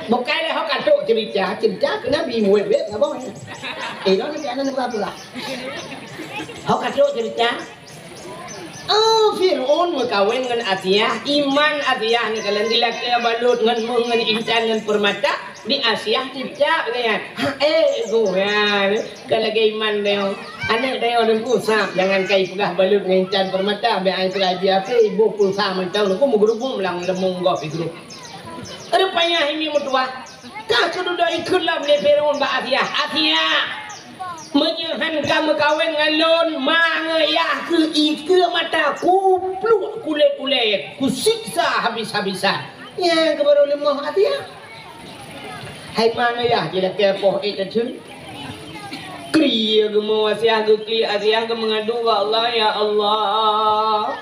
một cái là họ cả trộn chỉ trả cái nó bị mùi biết là bông thì đó nó ra pula họ cả trộn chỉ trả Fir'aun mengkawin dengan Asiyah, iman Asiyah ni kalau dilaki balut dengan insan dan permata di Asiyah tidak kan? Kalau iman dia, anak dia orang kusam, jangan kai pegah balut dengan insan permata, biar ai dia apa ibu kusam macam tu, mau gerubung lang lemung gop itu. Rupanya ini mutua, kau sudah ikutlah ni Fir'aun ba Asiyah. Menyehan kamu kawin dengan lon mangaya ke ike mata ku pluk kulit ku siksa habis-habisan ya kebaru lemah hati ya hai mangaya jadi kepoh itu tu kriya gemu asyah ke asyah ke mengadu Allah ya Allah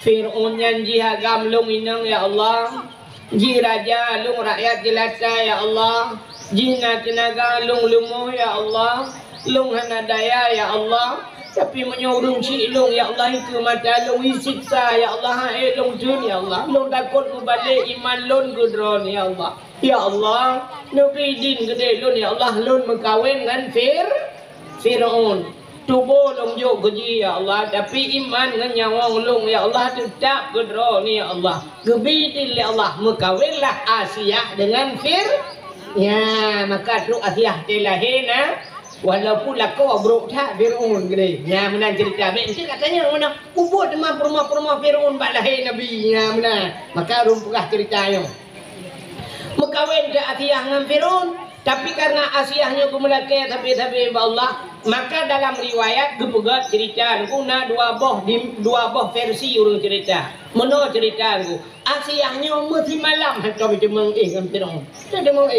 Fir'aun janji agam lung inang ya Allah ji raja lung rakyat jelata ya Allah ji tenaga lung lumuh ya Allah Lung hana daya ya Allah tapi menyuruh si lung ya Allah itu mata lung siksa ya Allah lung jun ya Allah lung takut membalik iman lung gudron ya Allah nabi din gede lung ya Allah lung mengkawin dengan Fir'aun tubuh lung jo gaji ya Allah tapi iman dengan nyawang lung ya Allah tetap gudron ya Allah gebidin ya Allah mengkawinlah Asiyah dengan ya maka tu Asiyah telahena walaupun lakau bro tak Fir'aun gede ya mana cerita baik mesti katanya mana kubur demam rumah Fir'aun bak lahir nabi ya mana maka rumpah ceritanya mengkawin ke Asiyah dengan Fir'aun tapi karena Asiyahnya kumulake tapi Allah maka dalam riwayat gepegat cerita guna dua boh versi urang cerita meno cerita ku Asiyahnya mesti malam hantar cemeng dengan Fir'aun tak demang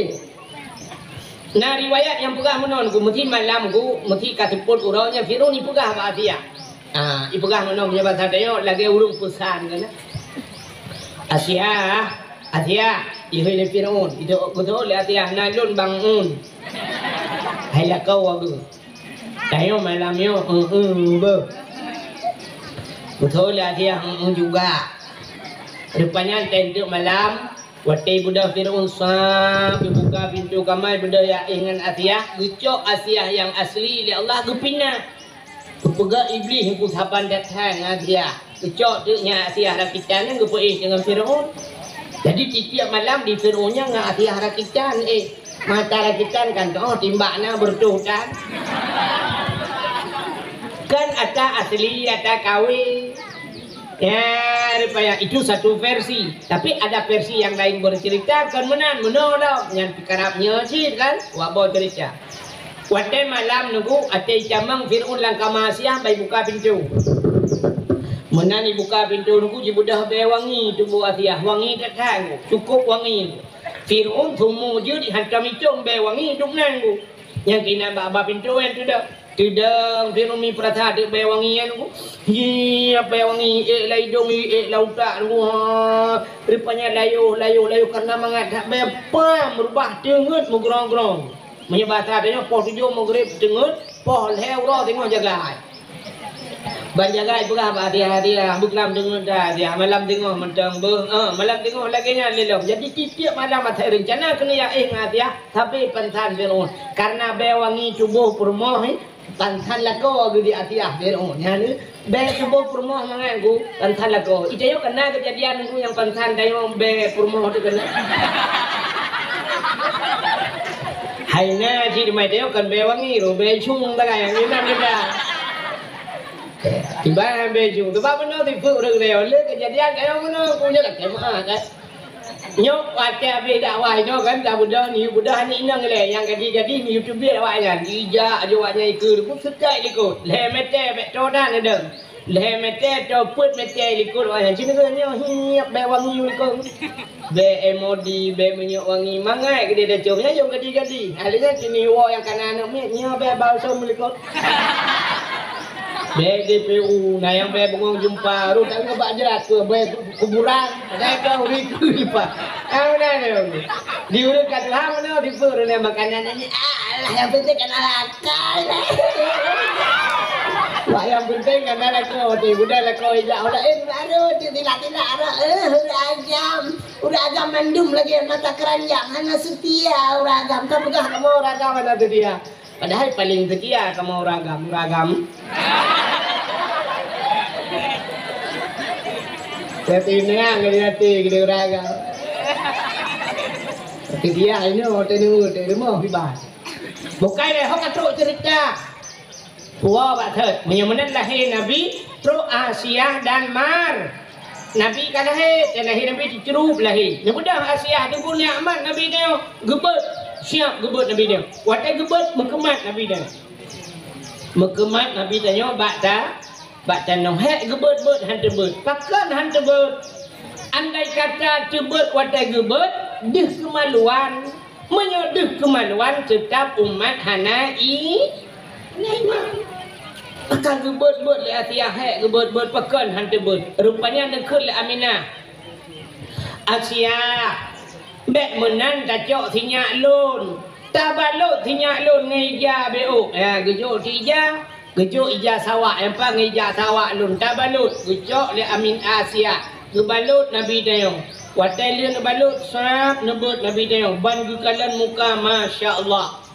Nah riwayat yang pegah menon ku mesti malam ku mesti katiput urangnya Fir'aun ni pegah ba Asiyah. Ipegah menon punya bahasa dia lagi urung pusan kan. Asiyah, ieu le Fir'aun, itu betul le Asiyah nalun bangun. Hai la kau aku. Tayo malam yo be. Betul le Asiyah juga. Rupanya tentu malam Watai budak Fir'aun sampai buka pintu kamar budak yang dengan Asiyah, gecok Asiyah yang asli oleh Allah gepina. Kepegak iblis yang kusaban datang Asiyah. Gecok tu nya Asiyah rakitan yang gepeih dengan Fir'aun. Jadi tiap malam di Fir'aunnya dengan Asiyah rakitan mata rakitan kan timbaknya bertutan. Kan ada asli ada kawin. Ya, rupanya itu satu versi. Tapi ada versi yang lain bercerita kan menolak yang pikarapnya sih kan. Wabah cerita. Waktu malam nunggu ate jamang Fir'aun langkah Asiyah bayi buka pintu. Menani buka pintu nunggu jibudah be wangi tubuh Asiyah wangi datang cukup wangi. Fir'aun semua je dihantam itu be wangi duk nanggu. Yang kena baba pintu yang tidak Fir'aun mi perasa ada be wangian nunggu. Apa yang wangi lai dong lautak nunggu. Rupanya layu karena mengadap be pam berubah dengut mugrong-grong. Menyebabkan adanya poh tujuh maghrib dengut poh lewro tengok jaga. Banjagai pegah hadiah buklam dengut dah dia malam tengok mentang malam tengok lagi nya lelok. Jadi tiap malam ada rencana kena yang hadiah tapi pantan Fir'aun karena be wangi tubuh permoh pantan lako di hadiah Fir'aun yani be tubuh permoh manganku pantan lako. Itu yo kena kejadian ku yang pantan dayo be permoh tu kena. Haina si mai teo kan be wangi ro be chung ta ga yang ni nam da. Tiba be chung tu ba beno ti fu ru de le kejadian kayo beno ku nya dak ma ka. Nyok pakai be dak wai no kan dak budak ni inang le yang jadi ni YouTube dia wai kan. Ija ajo wanya ikut ku sekai likut. Le mete be to dan de. Le mete to put mete likut wai sini kan nyo hiap be wangi likut. Be emodi be menyok wangi mangai ke dia dah jomnya jom gadi-gadi. Halnya kini wo yang kanan nya be bau som likut. Be DPU nah yang be bengong jumpa ru tak ngebak jerat ke be kuburan ada ke uri ku lipa. Ana ne. Diurut kat hang no di fur le makanan ni. Alah yang penting kan akal. Wah yang penting kan ada kau tu, udah lah kau ijak orang baru tu tidak udah agam mandum lagi mata keranjang, hanya setia orang agam. Kau pegang kamu orang agam mana tu dia? Padahal paling setia kamu orang agam. Setina ngeliati gede orang agam. Tapi dia ini hotel mau hibah. Bukan deh, kau katruk cerita. Wah, Pak menyemenan lahir Nabi Truk Asiyah dan Mar. Nabi kan lahir Nabi dicerup lahir. Yang mudah Asiyah tu pun aman Nabi dia gebet. Siap gebet Nabi dia. Watai gebet mekemat Nabi dia. Mekemat Nabi tanya bak tanong hek gebet hantu bet. Pakan hantu bet. Andai kata cebet watai gebet deh kemaluan. Menyodeh kemaluan tetap umat hanai Naiman. Akan gebet le Asiyah hek gebet pakan hantu bet. Rupanya dekat le Aminah. Asiyah bek menan kacok sinyak lun. Tabalot sinyak lun ngeja beuk. Ya gejok tija, gejok ija sawak yang pang ija sawak lun. Tabalot gejok le Amin Asiyah. Gebalut Nabi dayong. Watai le balut sap nebut Nabi dayong. Ban gekalan muka masya-Allah.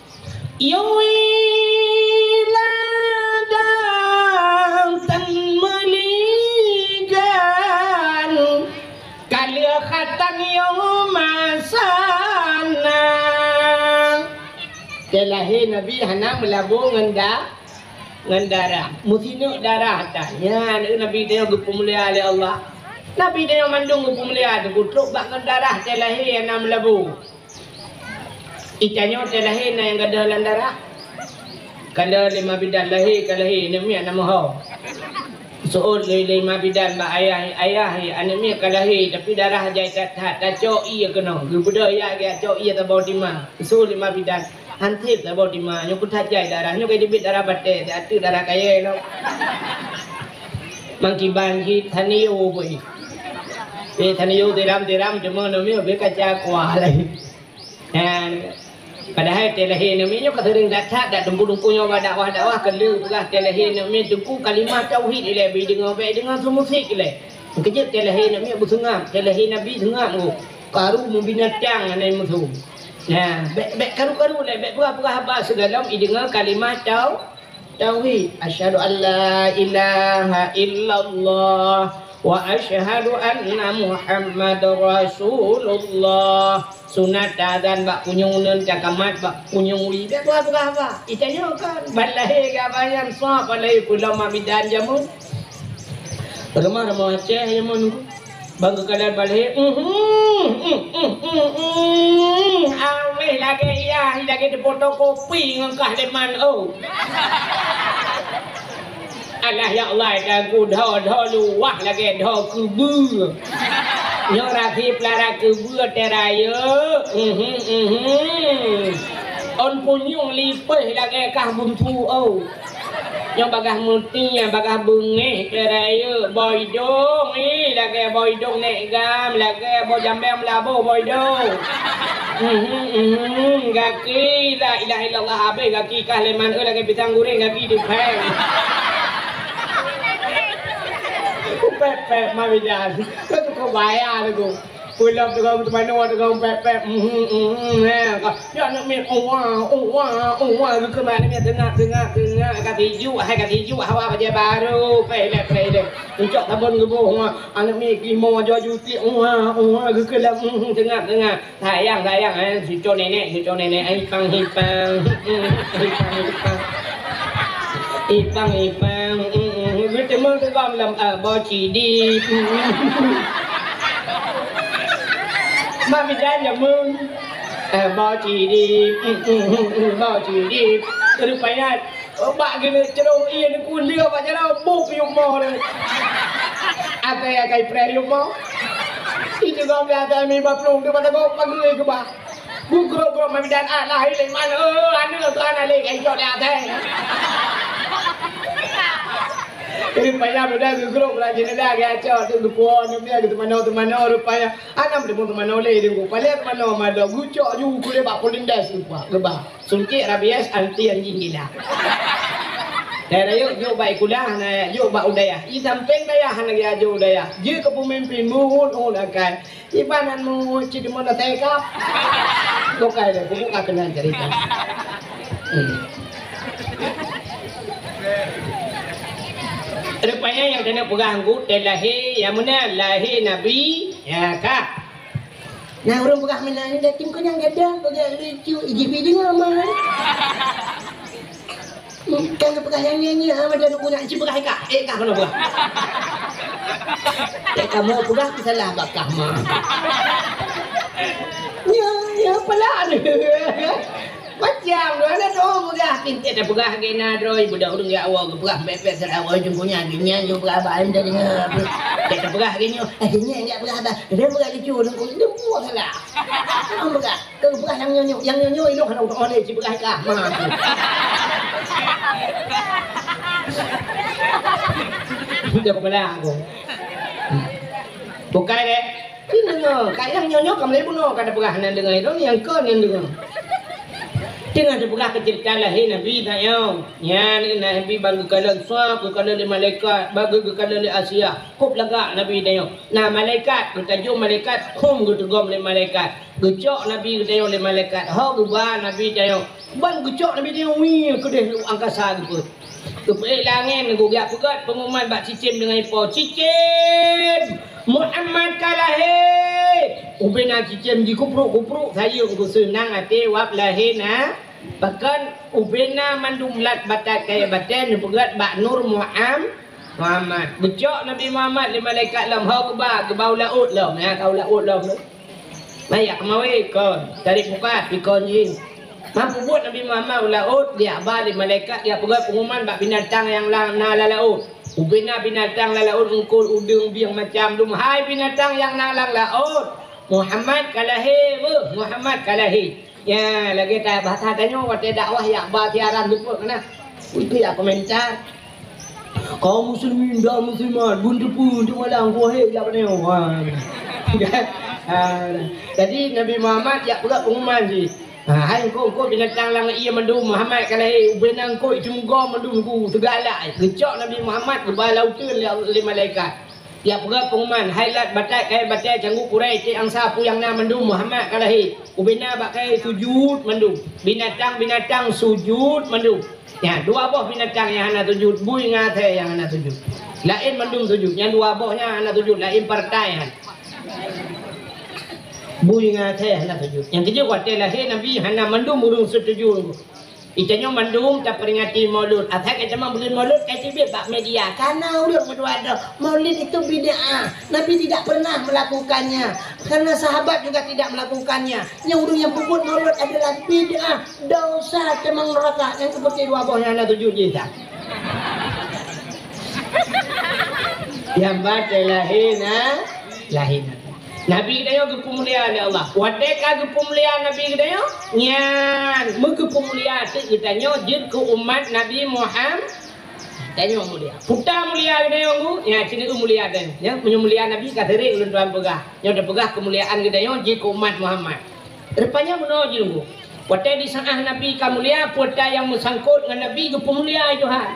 Meligan kali khatan yang masana lahir Nabi hana melabur ngendara mutinuk darah tanya Nabi dia gupu mulia oleh Allah. Nabi dia mandung gupu mulia tu kutruk bak ngendara lahir hana melabur. Ikannya lahir yang ada landara. Kalau 5 bidan lahir ke lahir ni nama ho. Soal 5 bidan ba ayah anak mi ke lahir tapi darah jai tak cok ia kena. Gubuda ya dia cok ia tak bawa timah. Soal 5 bidan hantip tak bawa timah. Nyo kutat jai darah nyo kai debit darah bate tak atu darah kaya no. Mangkiban ki thaniyo boy. Thaniyo tiram cuma no mi be kaca kuah lai. Dan padahal telahir namanya kata ring datang dak dumpu-dumpunya dakwah kelu belah telahir namanya dumpu kalimah tauhid ile bi dengar baik dengar semua musik ile. Kejap telahir namanya bersengam, telahir Nabi sengam tu. Karu membinatang anai musuh. Nah, baik karu-karu le baik pura-pura haba sedalam dengar kalimah tauhid. Asyhadu an la ilaha illallah wa asyhadu anna Muhammadar Rasulullah. Sunat dan bak kunyung nun cakamat bak kunyung wi dia apa itanya kan balai gabayan so balai pulau mabidan jamun rumah Aceh jamun bangga kadar balai aweh lagi di fotokopi ngangkah deman Allah ya Allah aku dah luah lagi dah kubu Nyok rafi pelara kebuat teraya. On punyung lipeh lagi kah buntu Nyok bagah muti yang bagah bungeh teraya. Boy dong lagi boy dong nek gam lagi boy jambem labo boy dong. Gaki la ilaha illallah abe gaki kah leman lagi pisang goreng gaki dipeng. Pep mabidan. Kau bayar tu. Pulang tu kau mana tu kau pep. Ya nak main wah ke mana ni tengah kat hijau hawa aja baru pelek. Ucap tabun gebuh anak mi kimo jo juti wah ke dalam tengah. Sayang si nenek ai pang hipang. Ipang Bertemu dengan dalam boci di Mabidan jamun boci di rupanya bak gini cerong iya ni kuliah pak jarang buk yung mo Ate kay pre yung mo Itu kau biasa mi baplong tu pada kau pagi ke bah Gugro Mabidan lahir le man anu tu anak le kay jod ate Rupanya mudah gugro rajin dah gaco tu lupuan dia gitu mana rupanya anak dia pun mana le dia paling mana mado gucok ju kule bak polindas lupa gebah sungki rabies anti anjing gila Daerah yuk baik kuliah na yuk ba udaya. I samping daya lagi aja udaya. Je kepemimpin muhun akan. Ibanan mu cidi mana tekap. Bukan deh, buku akan cerita. Rupanya yang kena pegang lahir yang mana lahir Nabi ya kak. Nah orang pegang mana ni dah tim kenyang gadang pegang lucu IGP dengar mah. Kan pegang yang nyanyi macam nak punya si pegang kak. Kak kena pegang. Kamu pegang salah bakah mah. Ya pala ni. Macam tu ada tu pegah kintit dah pegah kena droi budak urang ya awak pegah bepet sarawak jungkunya ginya yo pegah baim dah dengar. Tak pegah ginyo. Ginya enggak pegah dah. Dia pegah lucu dia buat salah. Ang pegah. Kau pegah yang nyonyo itu kan orang ni si pegah kah. Dia kepala aku. Bukan deh. Ini no, kayak nyonyo kamu bunuh kada pegah nan dengar itu yang kau yang dengar. Dengan sebuah keceritaan lahir Nabi tayo. Yan Nabi bagi kala suap, kala li malaikat, bagi kala li Asia. Kup lagak Nabi tayo. Nah malaikat, ketajuk malaikat, hum gutugom li malaikat. Gecok Nabi tayo li malaikat. Ha gubah Nabi tayo. Ban gecok Nabi tayo wi kedeh lu angkasa gitu. Kepe langit ngugak pegat pengumuman bak cicim dengan ipo. Cicim Muhammad kalahir. Ubena cicim di kupruk saya ku senang ate wap lahir na. Bahkan ubena mandumlat batat kaya baten pegat bak nur Muhammad. Becok Nabi Muhammad li malaikat lam ha ke bau laut lam ya kau laut lam. Mayak mawe kon tarik muka pikon jin. Mampu buat Nabi Muhammad laut dia abah di malaikat dia pegat pengumuman bak binatang yang na laut. Ubena binatang laut ungkul udung biang macam dum hai binatang yang nalang laut. Muhammad kalahir Muhammad kalahir. Ya lagi tak bahasa tanya waktu dakwah ya bah tiaran lupa kena. Itu ya komentar. Kaum muslimin dan muslimat buntu pun di malang kuahir ya benar. Jadi Nabi Muhammad ya pula pengumuman sih. Hai kau binatang lang ia mendung Muhammad kalahir benang kau itu muga mendung ku tegalak. Kecok Nabi Muhammad ke balautan li malaikat. Ya pula pengumuman highlight batai kai batai canggu kurai cik angsa pu yang na mendung Muhammad kalahir. Ubena bakai sujud mendung. Binatang sujud mendung. Ya dua buah binatang yang ana sujud, bui ngate yang ana sujud. Lain mendung sujud, yang dua buahnya ana sujud, lain partai. Bui ngate ana sujud. Yang ketiga kuatir lahir Nabi hana mendung urung setuju. Itanya mandum tak peringati maulud. Atak kata maulud kata dia bak media. Karena udah berdoa maulid itu bid'ah. Nabi tidak pernah melakukannya. Karena sahabat juga tidak melakukannya. Yang yang puput maulud adalah bid'ah. Dosa temang neraka yang seperti dua buahnya anak 7 juta. Yang baca lahina. Nabi kita yo kepemuliaan ya Allah. Wadeka kepemuliaan Nabi kita yo. Nyan, kepemuliaan kita yo jid ke umat Nabi Muhammad. Tanya mulia. Puta mulia kita yo ku. Ya sini tu mulia dan. Ya punya mulia Nabi katerik ulun tuan pegah. Yo dah pegah kemuliaan kita yo jid ke umat Muhammad. Rupanya menuju ku. Wadai di sana Nabi kamulia puta yang bersangkut dengan Nabi kepemuliaan Tuhan.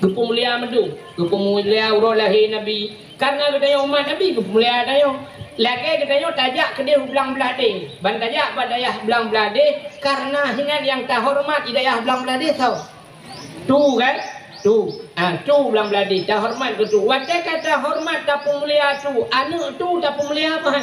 Kepemuliaan medung. Kepemuliaan urut lahir Nabi. Karena kita yo umat Nabi kepemuliaan kita yo. Lagi kita yo tajak ke dia belang belade. Ban tajak badayah belang belade karena hingan yang tak hormat idayah belang belade tahu. Tu kan? Tu. Tu belang belade tak hormat ke tu. Wadah kata hormat tak pemulia tu. Anak tu tak pemulia apa?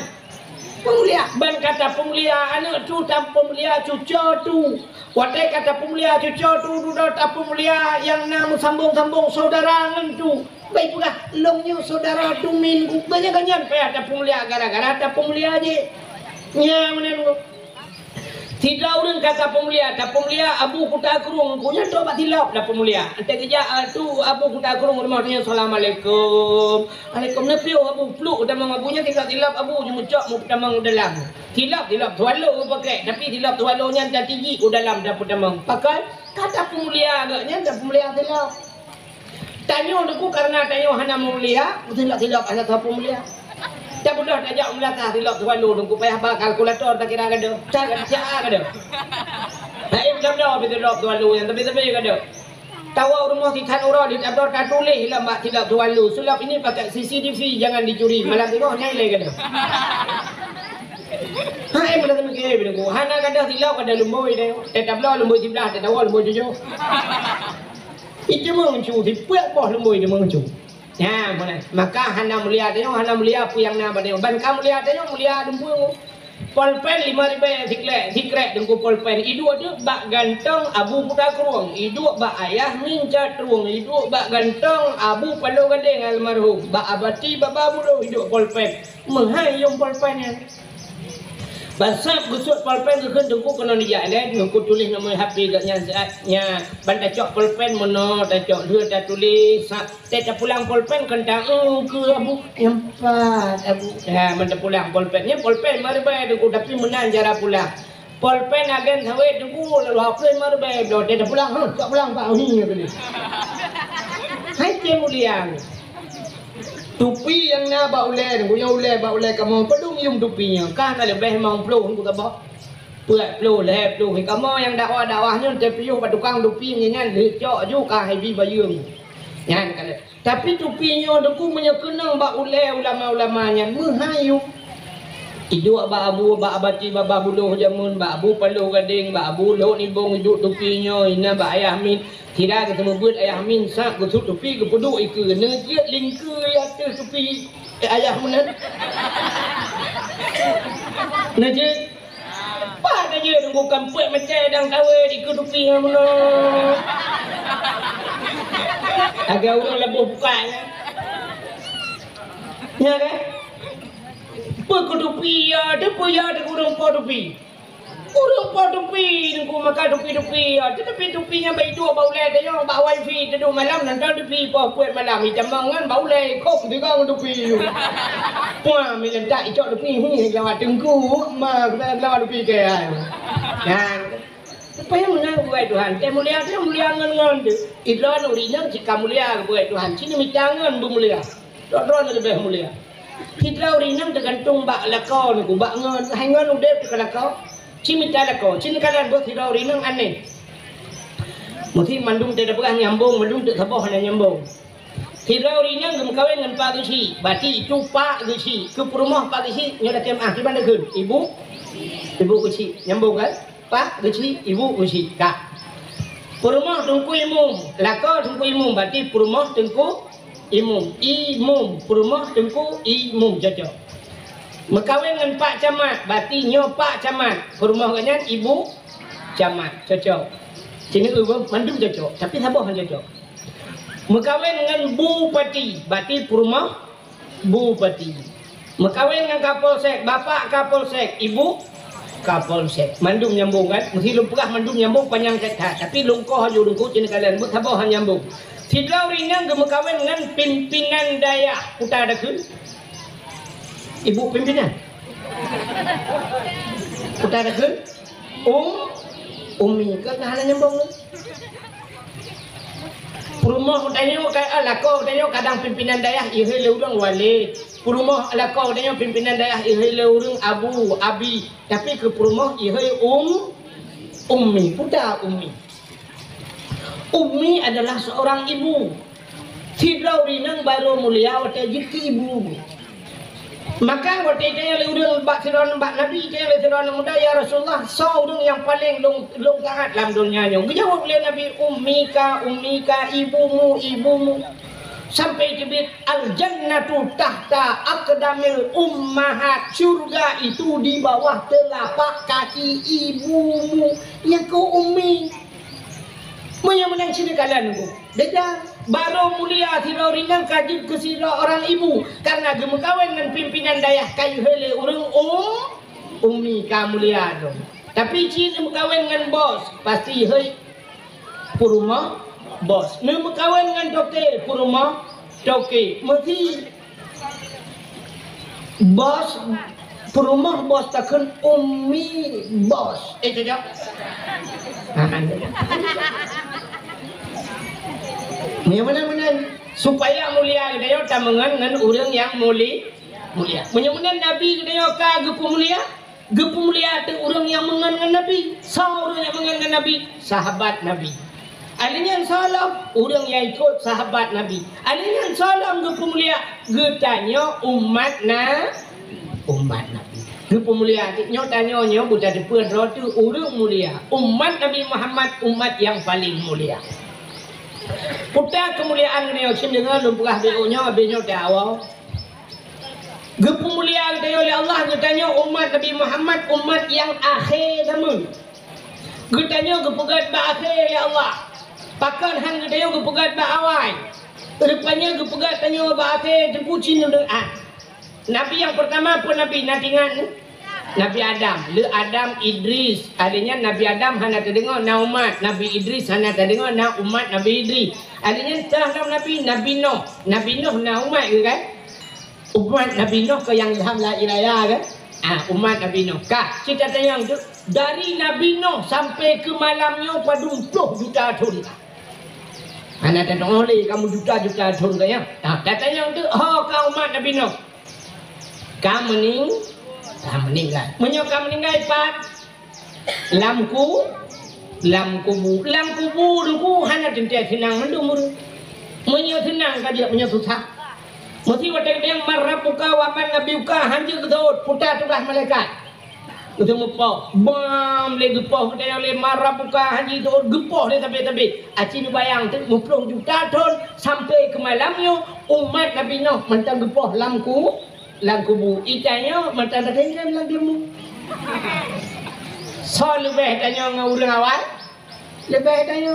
Pemulia. Ban kata pemulia anak tu tak pemulia cucu tu. Wadah kata pemulia cucu tu tak pemulia yang nama sambung-sambung saudara tu. Baik pula longnya saudara tu min banyak-banyak payah ada pemulia gara-gara ada pemulia aja. Ya mana tidak orang kata pemulia, tak pemulia Abu Kuta Kurung punya tu bat hilap dah pemulia. Ante kerja tu Abu Kuta Kurung rumahnya assalamualaikum. Alaikum nepio Abu peluk dah mang abunya tilap Abu jumucok mu pedamang dalam. Tilap tualo pakai tapi tilap tualonya dah tinggi ke dalam dah pedamang. Pakai kata pemulia agaknya dah pemulia tilap. Tanya aku karena tanya hana mulia, tilap ada apa mulia. Tak boleh tajak melata tilap tuan lu aku payah bah kalkulator tak kira kada. Tak kada. Nah, betul betul tilap tuan lu yang tapi kada. Tawa rumah titan orang di abdor katulis lah mak tidak tuan lu. Sulap ini pakai CCTV jangan dicuri. Malam tengok nyai lagi kena. Hai malam tengok ke bila ko. Hana kada silau kada lumboi deh. Tetap lo lumboi sebelah, tetap lo lumboi tujuh. Itu menguncu, tipuak boh lumboi dia menguncu. Ya, mana? Maka hana mulia tengok, hana mulia puyang na pada. Ban kamu mulia tengok mulia dempung. Polpen 5,000 tikrek dengku polpen. Idu ada bak ganteng abu putra keruang. Idu bak ayah minca truang. Idu bak ganteng abu palu gading almarhum. Bak abati baba bulu idu polpen. Menghayung polpennya. Basap gusut polpen ke dengku kena dijak leh. Dengku tulis nombor HP gatnya saatnya. Ban tacok polpen mono tacok dua tak tulis. Saya pulang polpen kentang ke abu empat abu. Ha menta pulang polpennya polpen mari bae dengku tapi menang cara pulang. Polpen agen sawit dengku lalu HP mari bae do dia pulang. Tak pulang Pak ni ni. Hai kemuliaan. Tupi yang na ba ulai dengku yang ulai ba ulai kamu pedung yung tupinya. Kan lebih mau peluk dengku apa? Puat peluk leh peluk kamu yang dakwah-dakwahnya tapi yo tukang tupi ngan lecok juga hai bi bayung. Yan kala. Tapi tupinya dengku menyekenang ba ulai ulama-ulamanya menghayuk. Idu ba abu ba abati baba buluh jamun ba abu palu gading ba abu lo ni bong idu tupinya ina ba ayah min tidak ketemu buat ayah min sak gusut tupi ke peduk iku ne dia lingke ya tu tupi ayah mun ne je pa ne je dengku kampet macam dang tawe di ke tupi mun agak orang lebuh bukan ya kan Tupi ya, dia punya ada kurang tupi. Kurang tupi, aku makan tupi ya. Tapi tupinya baik dua bau leh, dia yang bau wifi, dia dua malam nanti tupi puat malam. Macam mangan bau leh, kok juga tupi. Puah, milen tak icok tupi ni, lawat tengku, mak lawat tupi kaya. Yang apa yang menang buat Tuhan? Dia mulia ngan tu. Idlan urinya jika mulia buat Tuhan. Sini mitangan bu mulia. Dodron lebih mulia. Kita urinang tergantung bak lakau ni, bak ngan, hangan udah terkalakau, cimita lakau, cini kalan buat kita urinang aneh. Mesti mandung tidak pernah nyambung, mandung tak sabah hanya nyambung. Kita urinang gem kawin dengan pak gisi, berarti itu pak gisi, ke rumah pak gisi, nyoda kem di mana ke? Ibu gisi, nyambung kan? Pak gisi, ibu gisi, kak. Rumah tungku imum, lakau tungku imum, berarti rumah tungku imum perumah tengku imum cocok. Mekawin dengan pak camat berarti nyo pak camat perumah kanyan ibu camat cocok. Sini mandum cocok tapi sabah kan cocok. Mekawin dengan bupati berarti perumah bupati. Mekawin dengan kapolsek bapak kapolsek ibu kapolsek. Mandum nyambung kan mesti lumpah mandum nyambung panjang cekak tapi lungkoh aja dengku sini kalian buat sabah nyambung. Sidlau ringan gemekawin dengan pimpinan daya putar ada ke? Ibu pimpinan putar ada ke? Umi ke tahanan nyambung ni? Rumah tanya kayak lakau tanya kadang pimpinan daya ihele urang wali. Rumah lakau tanya pimpinan daya ihele urang abu abi. Tapi ke rumah ihele ummi putar ummi. Umi adalah seorang ibu. Sidau rinang baru mulia wate jiki ibu. Maka wate kaya urang bak siron bak Nabi kaya siron muda ya Rasulullah seorang yang paling long sangat dalam dunia nya. Jawab oleh Nabi ummika ibumu. Sampai disebut al jannatu tahta aqdamil ummahat. Surga itu di bawah telapak kaki ibumu. Ya kau ummi. Yang menang sini kalian tu. Dedah baru mulia tidak ringan kajib ke sila orang ibu karena gemekawin dengan pimpinan dayah kayu hele orang ummi ka mulia tu. Tapi cina gemekawin dengan bos pasti hei purumah bos. Ni gemekawin dengan toke purumah toke. Mesti bos purumah bos takkan ummi bos. Cocok. Menyamanan supaya mulia dia tamangan dengan orang yang mulia. Menyamanan Nabi dia ka gepu mulia tu orang yang mengan dengan Nabi. Sama orang yang mengan dengan Nabi, sahabat Nabi. Alinya salam orang yang ikut sahabat Nabi. Alinya salam ke pemulia getanya umat Nabi. Ke pemulia nyo tanya nyo buta depan roti orang mulia. Umat Nabi Muhammad umat yang paling mulia. Putar kemuliaan ni osin dengan lumpah beonya benyo dawa. Ke pemulia dia oleh Allah getanya umat Nabi Muhammad umat yang akhir zaman. Getanya ke pegat ba akhir oleh Allah. Pakan hang dia ke pegat ba awal. Rupanya ke pegat tanya ba akhir tempucin doa. Nabi yang pertama pun Nabi natingan Nabi Adam, le Adam Idris. Adanya Nabi Adam hana terdengar na umat, Nabi Idris hana terdengar na umat Nabi Idris. Adanya setelah Nabi Nuh. Nabi Nuh na umat ke kan? Umat Nabi Nuh ke yang dalam la ilaha kan? Umat Nabi Nuh. Kah, cerita tanya tu dari Nabi Nuh sampai ke malamnya pada 20 juta tahun. Hana terdengar oleh kamu juta-juta tahun ke ya? Katanya tu, kau umat Nabi Nuh. Kamu meninggal. Menyokam meninggal pat. Lam kubu hana tentu senang mendumur. Menyo senang kadia punya susah. Mesti wadah yang marapuka wapan nabi uka hanjir kedot putar tugas malaikat. Ketemu pau bam le gepoh kita le marapuka hanjir kedot gepoh le tapi acin bayang tu 20 juta tahun sampai ke malamnya umat Nabi Nuh mentang gepoh lam kubu itanya mata terdengar lang demu. So lebih tanya ngau orang awal. Lebih tanya.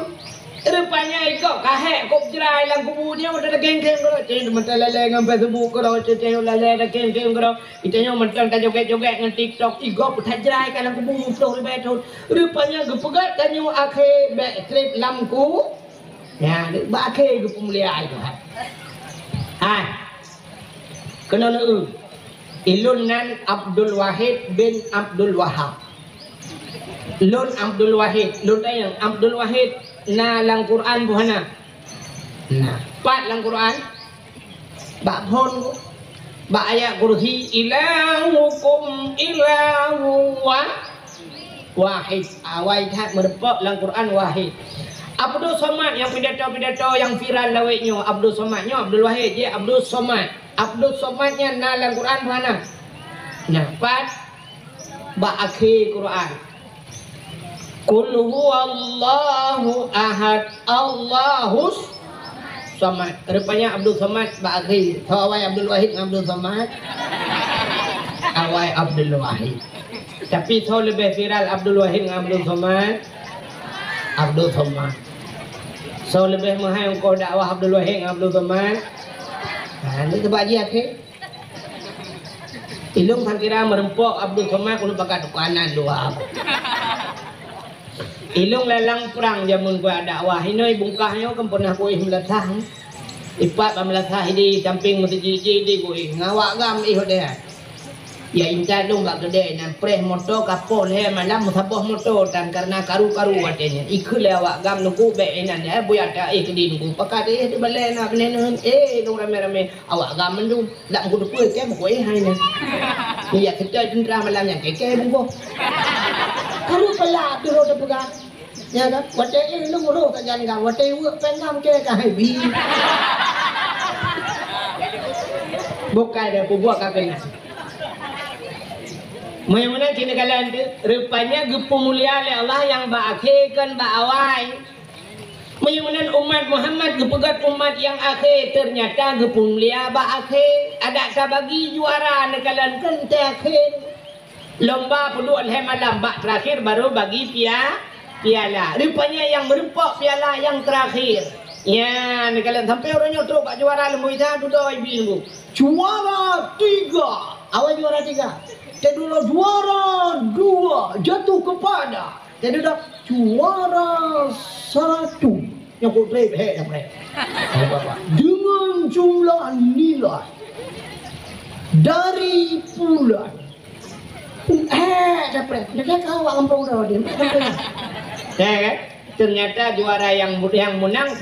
Rupanya ikut kahek kop jerai lang kubu dia mata geng-geng kau. Cik mata lelai ngam Facebook kau, cik lelai geng-geng kau. Itanya mata tak joget-joget ngan TikTok igop tak jerai lang kubu flow lebih tahun. Rupanya gepegat tanya akhir back trip lamku. Ya, akhir gepemulia itu. Kena Ilunan Abdul Wahid bin Abdul Wahab. Lun Abdul Wahid. Lun tayang Abdul Wahid na lang Quran buhana. Nah, pat lang Quran. Ba phon ba ayat kursi ilahukum ilahu wahid. Awai tak merepok lang Quran wahid. Abdul Somad yang pidato-pidato yang viral laweknya Abdul Somadnya Abdul Wahid je Abdul Somad. Abdul Somadnya dalam Quran mana? Nampak ba akhir Quran. Qul huwallahu ahad Allahus Somad. Rupanya Abdul Somad ba akhir. Awai Abdul Wahid Abdul Somad. Awai Abdul Wahid. Tapi so lebih viral Abdul Wahid Abdul Somad. Abdul Somad. So lebih mahal kau dakwah Abdul Wahid Abdul Somad. Ini sebab dia ke. Ilung kira merempok Abdul Somad kalau pakai dukanan dua. Ilung lalang perang jamun gua dakwah. Ini bungkahnya kan pernah kau melatah. Ipat melatah di samping masjid di kau ngawak gam dia. Ya inca dong gak gede nan preh motor kapol he malam musabah motor dan karena karu-karu adanya ikut lewat gam nunggu be enan ya buya ta kedi nunggu pakai di balai nak benen dong rame-rame awak gam mendung dak kudu puy ke ko hai ni ya kita dendra malam yang keke bungko karu pala tu ro pegang ya kan wate lu ngoro tak jan gam wate work pengam ke ka hai bi bukan dia buat kakek Mana cina kalian tu rupanya gepemulia oleh Allah yang baakhirkan baawai. Mana umat Muhammad gepegat umat yang akhir ternyata gepemulia baakhir. Ada tak bagi juara kalian kan terakhir. Lomba perlu oleh malam bak terakhir baru bagi piala. Rupanya yang merempok piala yang terakhir. Ya, kalian sampai orangnya terus bak juara lembu itu duduk ibu. Juara 3. Awal juara 3. Jadi dulu juara 2 jatuh kepada. Jadi dah juara 1 yang kau trip yang mereka. Dengan jumlah nilai dari bulan. Dapat. Dia kau akan program dia. Kan? Ternyata juara yang menang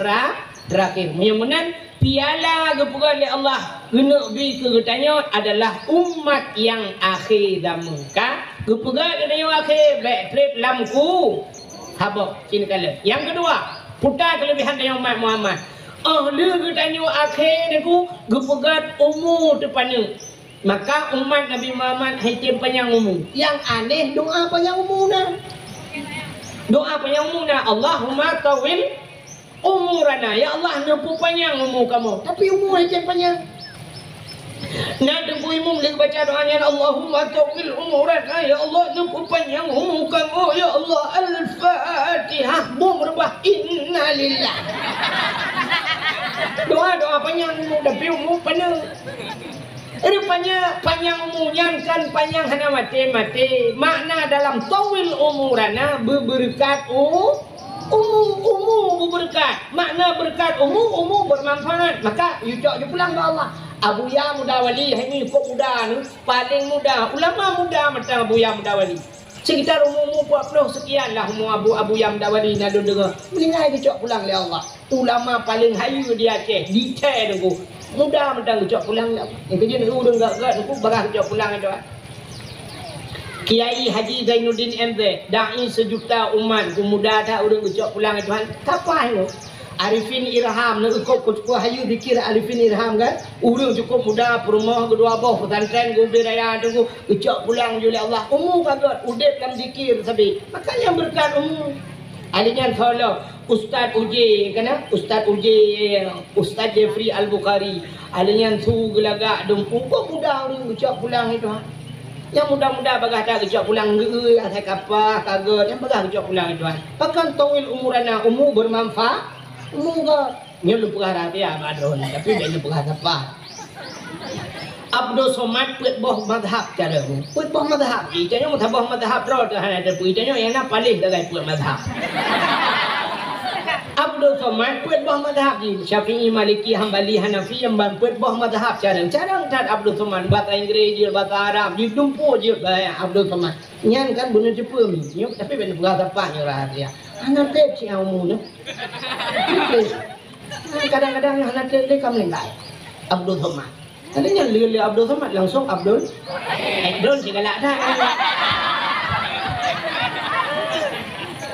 terakhir. Yang menang piala kepugan oleh Allah kena beri kegetanya adalah umat yang akhir zaman ka kepugan katanya akhir back trip lamku habaq cina kala yang kedua Putar kelebihan dia umat Muhammad. Dia tanya akhir aku gepegat umur depannya. Maka umat Nabi Muhammad hitam panjang umur. Yang aneh doa panjang umur dah. Doa panjang umur dah. Allahumma tawil umurana. Ya Allah nampu panjang umur kamu. Tapi umur hitam panjang. Nak tunggu imam lagi baca doanya Allahumma tawil umurana. Ya Allah nampu panjang umur kamu. Ya Allah Al-Fatihah. Bum berubah. Inna lillah. Doa panjang umur. Tapi umur panjang. Rupanya panjang umurnya kan panjang hana mati. Makna dalam tawil umurana berberkat umur berberkat. Makna berkat umur bermanfaat. Maka you pulang ke Allah. Abu Ya Mudawali ini kok muda ni paling muda. Ulama muda macam Abu Ya Mudawali. Sekitar umur 40 sekian lah umur Abu Ya Mudawali nak dengar. Meninggal dia pulang oleh Allah. Ulama paling hayu di Aceh. Di Aceh tu. Mudah mentang ucap pulang yang kerja ni udah enggak aku barang ucap pulang itu. Kiai Haji Zainuddin MZ dai sejuta umat muda dah udah ucap pulang itu kapan lo Arifin Irham nak cukup hayu dikir Arifin Irham kan udah cukup muda perumah kedua bawah pesantren gubir raya tu ucap pulang oleh Allah umur kaget udep dalam zikir sabi maka yang berkat umur adanya follow Ustaz Uji kena Ustaz Uji Ustaz Jeffrey Al-Bukhari adanya su gelagak dempu kok mudah orang ucap pulang itu yang muda-muda bagah tak ucap pulang ge asal kapah kaget yang bagah ucap pulang itu pakan tawil umurana umur bermanfaat umur ke ni lupa harap ya badon tapi dia lupa apa Abdul Somad put boh madhab cara put boh madhab ijanya madhab madhab ro dah ada put ijanya yang nak paling dah put madhab Abdul Somad put boh madhab ni Syafi'i Maliki Hambali Hanafi yang ban put boh madhab cara tak Abdul Somad bahasa Inggeris je bahasa Arab di dumpu je Abdul Somad nyan kan bunuh cepu ni tapi ben bahasa apa ni rahsia anak teh si amu ni kadang-kadang anak teh kamu lengai Abdul Somad tadinya lili Abdul Somad langsung Abdul segala dah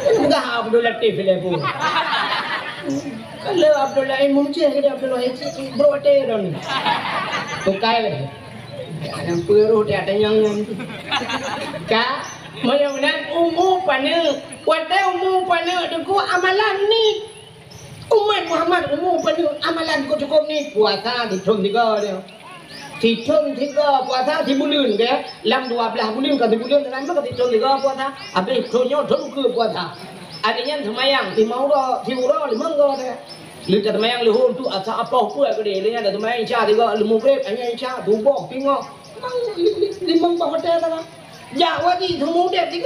enggak Abdul Latif lepo kalau Abdul Latif mungkin kita Abdul Latif brote don tukai le yang peruh dia ada yang ka mudah-mudahan umur pana wate umur pana tu amalan ni umat Muhammad umur pana amalan ko cukup ni puasa dihitung 3 dia dihitung 3 puasa di bulan ke lam 12 bulan ke di bulan dalam maka dihitung 3 puasa habis tonyo dong ke puasa adanya semayang di maura di ura limang ke dia lihat semayang lehur tu asa apa pun ke dia dia ada semayang isya 3 lemu grep hanya isya tubuh tengok limang hotel tak ya wajib semua dia 3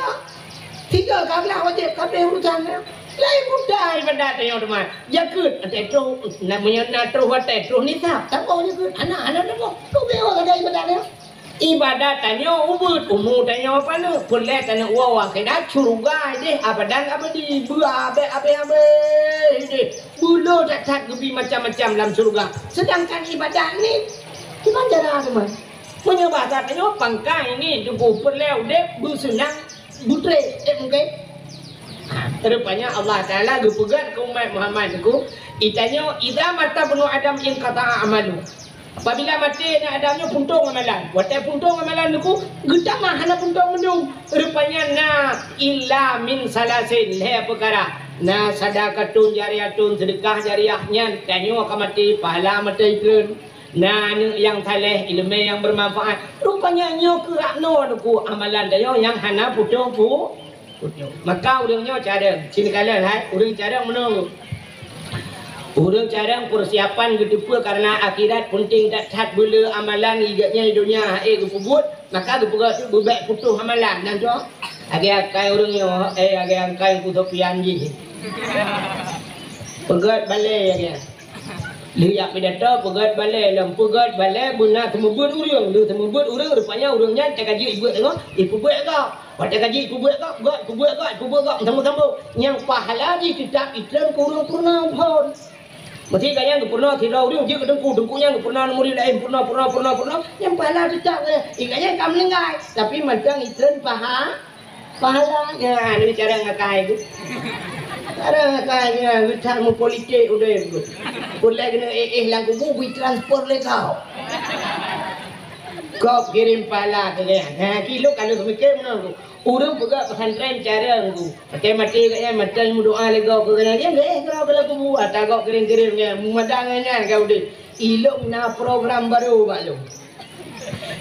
kablah wajib kabeh urusan dia lain mudah ibadah tanya teman ya ke tetro namanya natro tetro ni tak tahu je ke anak-anak tu bewa kada ibadah dia ibadah tanya umur tanya apa lu boleh tanya wa kada curuga deh abadan apa di abe deh bulu tak gebi macam-macam dalam surga sedangkan ibadah ni gimana cara teman punya bahasa tanya pangkai ni cukup perlu deh bersenang butre mungkin terupanya Allah Ta'ala gepegat ke umat Muhammad ku itanya idza mata bunu adam in qata'a amalu apabila mati nak adamnya puntung amalan wate puntung amalan ku gedama hana puntung mendung rupanya na illa min salasin le perkara na sadaqatun jariyatun sedekah jariyahnya tanyo ka mati pahala mati ikren na yang saleh ilmu yang bermanfaat rupanya nyo kerakno ku amalan dayo yang hana puntung maka urangnya cara sini kalian urang cara menunggu urang cara persiapan gedepa karena akhirat penting tak cat bela amalan igatnya dunia gebut maka gebuat bebek putuh amalan dan tu agak kai urangnya agak kai kutopian ji pegat balai agak lihat pidato pegat balai lam pegat balai buna temebut urang lu temebut urang rupanya urangnya cakap ji ibu tengok ibu buat kau pada gaji kubur kau sambung yang pahala di kitab iklan kurang purna pun mesti kaya purna tidak urang dia dengkunya purna muri lain purna yang pahala tidak ikanya kamu lengai tapi macam iklan pahala ya ini cara ngakai itu Ada kaya kita mau politik udah itu. Boleh kena lang kubu transfer le kau. Kau kirim pala ke dia. Ha kilo kalau mikir mana tu. Urang juga pesantren cara tu. Mati kaya mati mu doa le kau ke dia. Dia kau kalau kubu atau kau kirim-kirimnya madangnya kau deh. Ilong na program baru balu.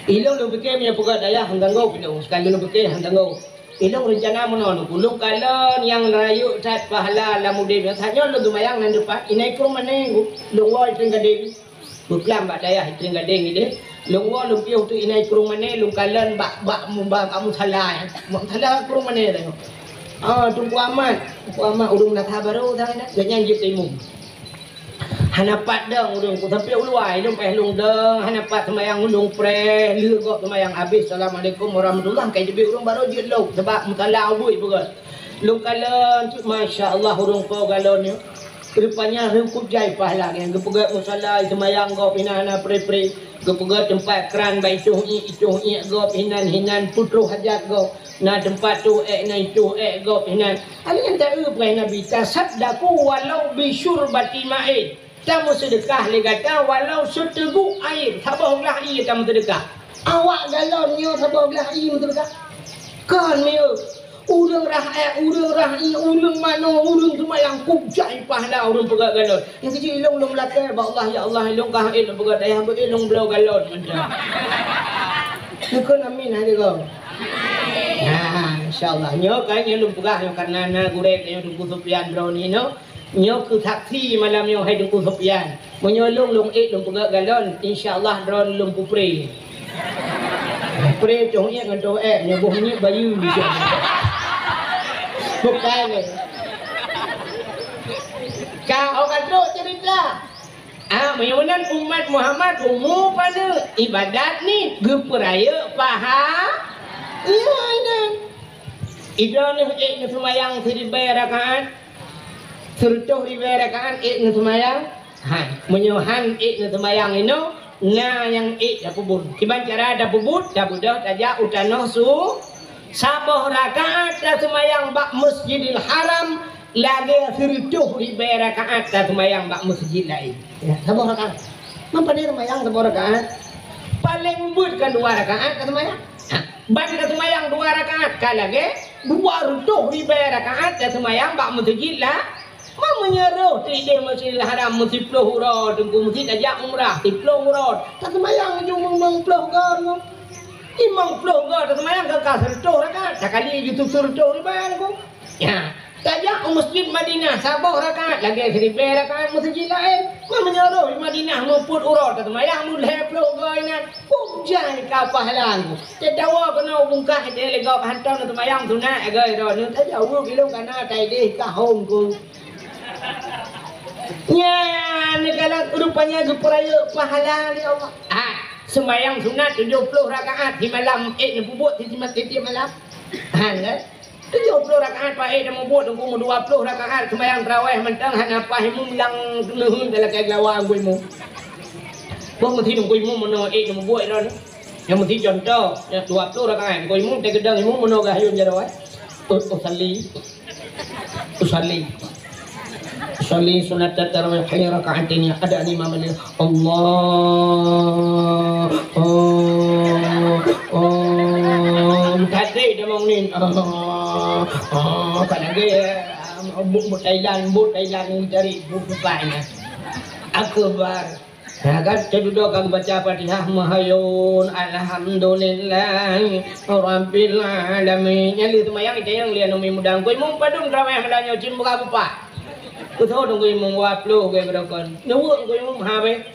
Ilong lu fikir punya pegawai daya handang kau pindah. Sekali lu fikir handang kau. Ilong rencana menon kulung kalon yang rayu tat pahala lamu de biasanya lu dumayang nan depan inai kru maneng lu woi ting gading buklam bak daya ting gading ide lu woi lu piu tu inai kru maneng lu kalon bak kamu salah kru maneng tengok tunggu amat urung dah baru dah nak jangan jitu imum hanapat dong urung ku tapi uluai dong peh lung dong hanapat semayang ulung pre leu kok semayang habis assalamualaikum warahmatullahi kai debi urung baru jit lok sebab mutalah bui begat lung kalon masyaallah urung ko galon yo rupanya rengkup jai pahala yang gepegat musalla semayang go pinana pre gepegat tempat keran bai itu go hinan putru hajat go na tempat tu na itu go hinan ali yang tak upai nabi tasaddaku walau bisyurbati ma'id kamu sedekah le kata walau seteguk air tabahlah air kamu sedekah awak galonnya tabahlah air sedekah kan meo urang urang mano urang semua yang kubjai pahala urang pegak galon yang kecil ilong belaka ba Allah ya Allah ilong kah ilong pegak daya ba ilong belau galon macam amin hari kau insyaallah nyo kan nyo lum pegah nyo karena na gurek nyo dungku Sofian drone no nyo ke taksi malam nyo hai dungku Sofian menyolong lung lum pegak galon insyaallah drone lum pupre pre chong ye ngan to nyo boh ni bayu di sana bukan ni kau kata cerita menyunan umat Muhammad umum pada ibadat ni geperaya paha iya ada idan ni semayang seribu rakaat sertuh ribu rakaat ni semayang menyuhan ni semayang ini na yang dapubun kiban cara dapubut dapudah tajak utanoh su sabah rakaat dah semayang bak Masjidil Haram lagi sertuh ribu rakaat dah semayang bak masjid lain ya sabah rakaat mampu dia semayang sabah rakaat paling but kan 2 rakaat dah semayang Banda semayang 2 rakaat kalage 200,000 rakaat dah semayang bak masjid lah menyeruh tidak Masjidil Haram mesti puluh urut tunggu masjid ajak umrah 10 urut tak semayang cuma 50 kan imam puluh tak semayang kakak 100 rakaat sekali YouTube 100,000 aku ya tajak masjid Madinah sabah rakaat lagi 1,000 rakaat masjid lain menyeruh di Madinah memput urut tak semayang mulai puluh kan jangan kapah lang tedawa kena bungkah dia lega hantar nak semayang sunat agai ro ni tak jauh kilo kana tai deh kahong ku nya negala rupanya geperaya pahala ni Allah semayang sunat 70 rakaat di malam ni bubut di malam kan 70 rakaat pak dah membut tunggu 20 rakaat semayang tarawih mentang hana pahimu lang nuhun dalam kegelawan kuimu Bang mesti tunggu imu mana membuat dah. Yang mesti contoh, yang 20 rakaat. Kau imu tak gedang imu mana gayun jadawai. Usalli sunat tarawih hayya rakaatin ada 5 menit. Allah. Tadi dia mau ni. Kan lagi but Thailand cari buku lainnya. Akbar. Agar cedok kang baca Fatihah mahayun alhamdulillah rabbil alamin nyali semayang itu yang lian umi mudang koi mung padung ramai melanyo cim buka bupa ku tho dong koi mung waplo koi berakon nuwung koi mung habe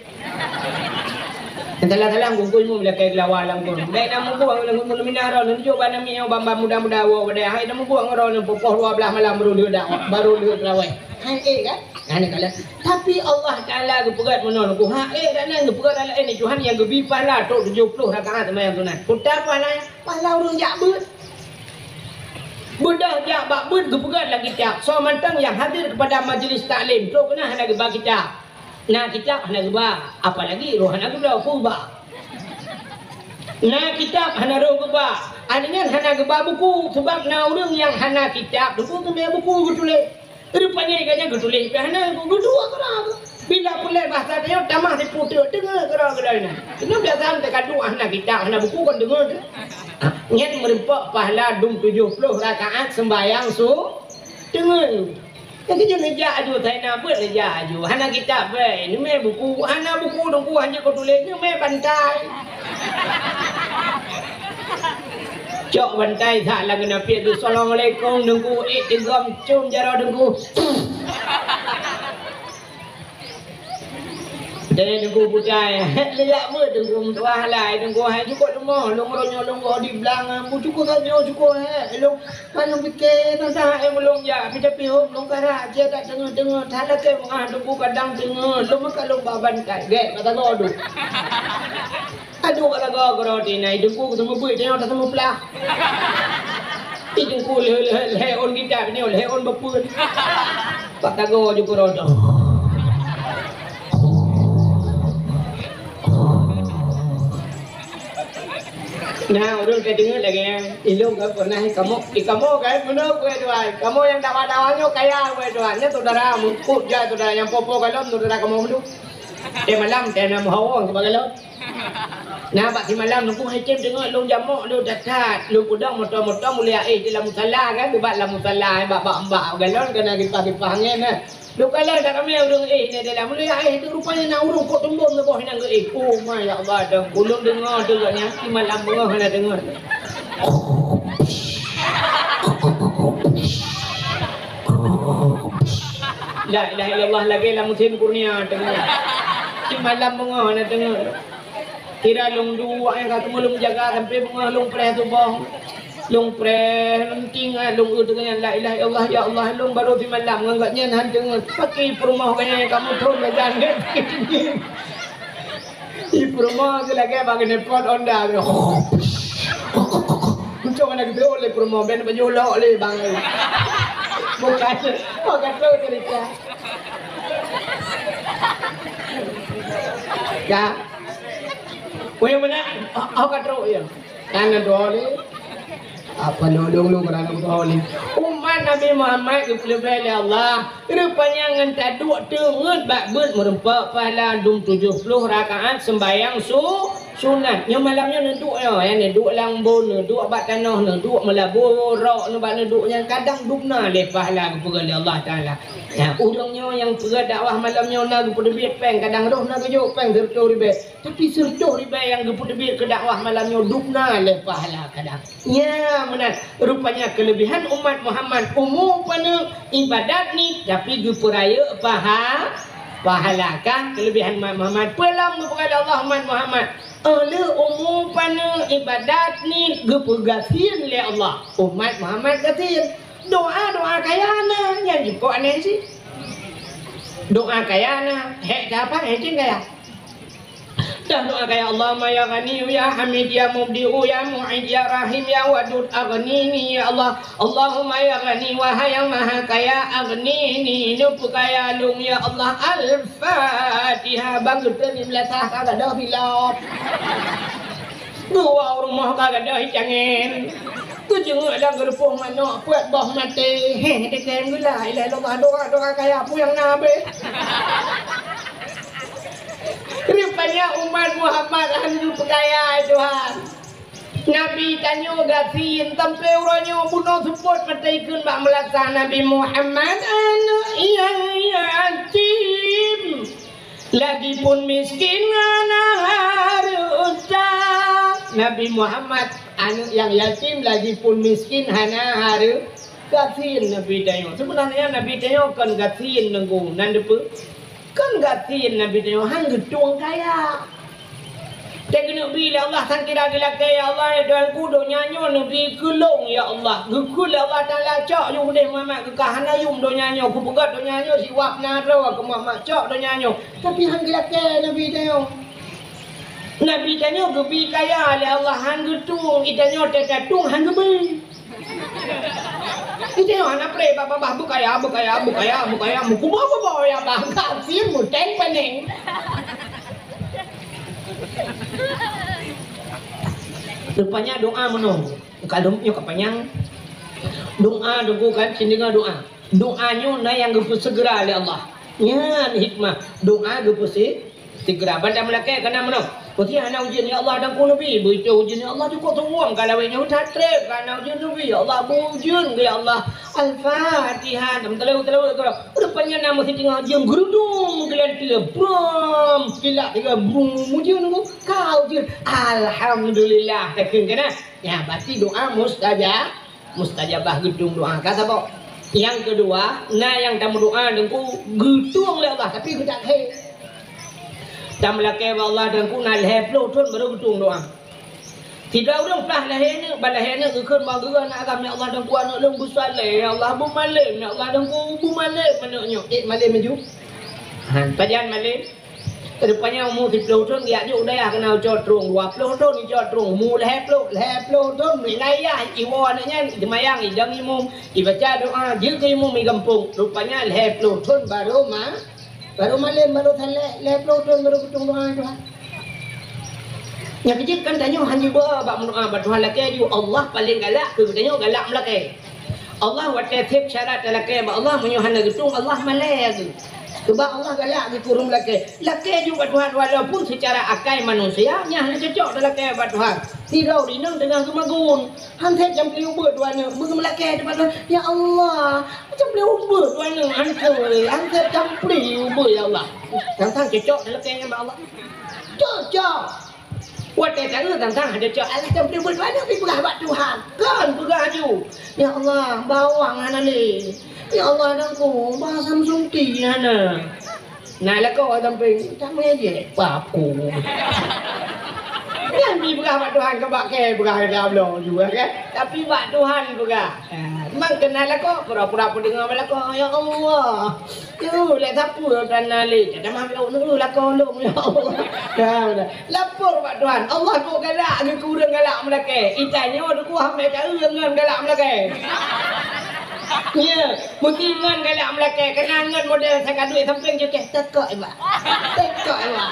entala-tala koi mung la kai lawalang kon dai namu buang lang mun minaro nun jo bana mi bamba muda-muda wo dai hai namu buang ro nun popoh 12 malam baru dia rawai hai kan Ani kala tapi Allah Taala gepegat menon ku dan gepegat ala ini Tuhan yang gebi pahala tok 70 rakaat semayang sunat putar pahala urang jak beut budah jak bak beut gepegat lagi kitab so mantang yang hadir kepada majlis taklim tok kena hana geba kitab nah kitab hana geba apalagi roh hana geba kurba nah kitab hana roh geba adanya hana geba buku sebab na urang yang hana kitab buku tu buku tulis Rupanya ikannya gedulis behana gedua kerang. Bila pula bahasa dia tamah di putih dengar kerang-kerang. Ini biasa ante kadu anak kita anak buku kan dengar. Nyat merempak pahala 70 rakaat sembahyang dengar. Jadi jangan jaju saya nak buat jaju. Anak kita be ini me buku anak buku dongku hanya kau tulis ni me bantai. Cok bantai tak lagi nabi tu. Assalamualaikum dongku tegam cium jara dongku. Dan dengku putai, leyak ber dengku tuah lai dengku hai cukup lemah, long ronyo di belakang, bu cukup saja cukup long mana fikir tentang long ya, tapi hok long karak je tak dengar tak ada ke dengku kadang dengar, long makan long baban kai, gek kata kau aduh. Aduh kata kau roti nai dengku ketemu buih tengok tak ketemu pelah. Dengku le on kita ni le on bapun. Kata kau juga roti. Nah, orang kita dengar lagi ilmu kan pernah kamu kan benar gue tuan. Kamu yang dawa-dawanya kaya gue tuan. Ya saudara mukut ya saudara yang popo kalon saudara kamu dulu. Malam nama hawang sebagai lo. Nah, pak si malam nunggu hecem dengar lu jamuk lu dekat, lu kudang motor-motor mulia dalam musalla kan, buat dalam musalla mbak galon kena kipah-kipah ngene. Lu kalau dah kami urung ni dalam mulia tu rupanya nak urung kok tumbung ke bawah nang oh my ya Allah dah kulung dengar ni si malam bengah nak dengar. La ilaha illallah lagi la musim kurnia dengar. Si malam bengah nak dengar. Kira long dua yang kata mulung jaga sampai bengah long preh tu bawah. Long preh long tinggal long dengan la ilaha illallah ya Allah long baru di malam ngangkatnya han dengar pakai perumah kayaknya kamu turun jalan kan. Di perumah tu lagi bagi nepot onda. Macam mana kita oleh perumah ben penjual oleh bang. Bukan tu cerita. Ya. Kau mana? Aku kata ya. Karena doa ni. Apa nolong kerana doa ni. Umat Nabi Muhammad dipelai Allah. Rupanya ngenta dua tengut bak ber merempak pahala 70 rakaat sembahyang sunat. Yang malamnya neduk ya, yang neduk langbon, neduk bak tanah, neduk melabur rak, neduk yang kadang dukna le pahala kepada Allah Taala. Ya, urangnya yang pergi dakwah malamnya nak kepada biar peng kadang roh nak kejuk peng serta ribe. Tapi serta ribe yang kepada biar ke dakwah malamnya dukna le pahala kadang. Ya, benar. Rupanya kelebihan umat Muhammad umum pada ibadat ni tapi geperaya pahala kan kelebihan umat Muhammad pelam kepada Allah umat Muhammad. Oleh umum pada ibadat ni gepergasin le Allah. Umat Muhammad gasin. Doa kaya na yang jiko aneh sih. Doa kaya na apa kaya. Dan doa kaya Allahumma ya Ghani ya Hamid ya Mubdi'u ya Mu'id ya Rahim ya Wadud aghnini ya Allah. Allahumma ya Ghani wahai yang maha kaya aghnini nupu kaya lung ya Allah. Al-Fatihah bangkit melatah kagak dah hilap. Dua rumah kagak dah hicangin. Tu jenguk dah gerpuh mana buat bah mati. Dekat gula ilah doa kaya apa yang nabe. Rupanya umat Muhammad handu percaya Tuhan. Nabi tanya gasin sampai orangnya bunuh support pataikan bak melaksana Nabi Muhammad anak yang yatim. Lagipun miskin anak harta. Nabi Muhammad anak yang yatim lagipun miskin hana haru gasin Nabi tanya. Sebenarnya Nabi tanya kan gasin nenggu nandepe. Kan gatin Nabi tanya hang gedung kaya. Tekno bila Allah sang kira gila kaya Allah ya Tuhan kudo nyanyo Nabi kulung ya Allah. Gukul Allah Taala cok yu deh Muhammad ke kahana yum do nyanyo ku pegat do nyanyo si wap naro ke Muhammad cok do nyanyo. Tapi hang gila kaya Nabi tanya. Nabi tanya gebi kaya le Allah hang gedung itanya tetatung hang gebi. Itu yang anak pre bapa bukaya muku bawa ya bangka sih muteng pening. Rupanya doa menung kalau yuk kepanjang Doa dulu kan, sini dengar doa. Doanya na yang gepu segera oleh Allah. Ya, hikmah. Doa gepu segera. Pada melaka kena mana? Pasti anak ujian ya Allah dan ku Nabi. Begitu ujian ya Allah juga tuang. Kalau ini udah trip karena ujian Nabi. Ya Allah ujian ya Allah. Al-Fatihah. Telah. Rupanya nama si tengah ujian gerudung. Kalian tiga brum. Silap tiga brum. Ujian aku. Kau ujian. Alhamdulillah. Tekin kena. Ya, berarti doa mustajabah gedung doa. Kata apa? Yang kedua, yang tamu doa dengku gedung oleh Allah. Tapi kita Tam laki Allah dan ku nak leher pelotun baru gedung doa. Tidak orang pelah lehernya, balahnya ikut bangga nak agam ya Allah dan ku anak lembu saleh, ya Allah bu malim, ya Allah dan ku bu malim menuknya. Malim maju. Pajan malim. Rupanya mu di pelotun dia juga dah kena cotrong dua pelotun ni cotrong mu leher pelotun wilayah iwannya dimayang idang imum dibaca doa jika imum igampung. Rupanya leher pelotun baru malam baru thalek pelotun baru gedung doa Tuhan. Yang kecil kan tanya hanya bak doa bak Tuhan laki Allah paling galak ke tanya galak melaki. Allah watatib syarat laki Allah menyuhana gedung Allah malai. Sebab Allah galak di kurung laki. Laki juga Tuhan walaupun secara akal manusia nya cocok dalam laki bak Tuhan. Tirau dinang dengan kemagun. Hantai jam beliau berduanya. Bagi melaki depan Tuhan. Ya Allah. Jam beliau berduanya. Hantai jam beliau ber ya Allah. Tentang cocok dalam laki bak Allah. Cocok. Wadah cara tentang ada cocok. Allah jam beliau berduanya. Tapi pegah bak Tuhan. Kan pegah ju. Ya Allah. Bawang anak ni. Ya Allah anakku, bahasa Samsung tinggi mana? Nah, lah kau sampai sama aja, papu. Yang ni berah Tuhan ke bakai berah dalam juga kan? Tapi bak Tuhan juga. Memang kenal lah kau, pura-pura dengar malah kau. Ya Allah, tu lihat sapu dan nalik. Dah mahu nunggu lah kau lu, ya Allah. Dah, lapor bak Tuhan. Allah kau galak, aku kurang galak melaki. Itanya ada ku hamil kau dengan galak melaki. Ya, mungkin ngan galak melaki kena ngan model saya duit samping je tekok iba. Tekok iba.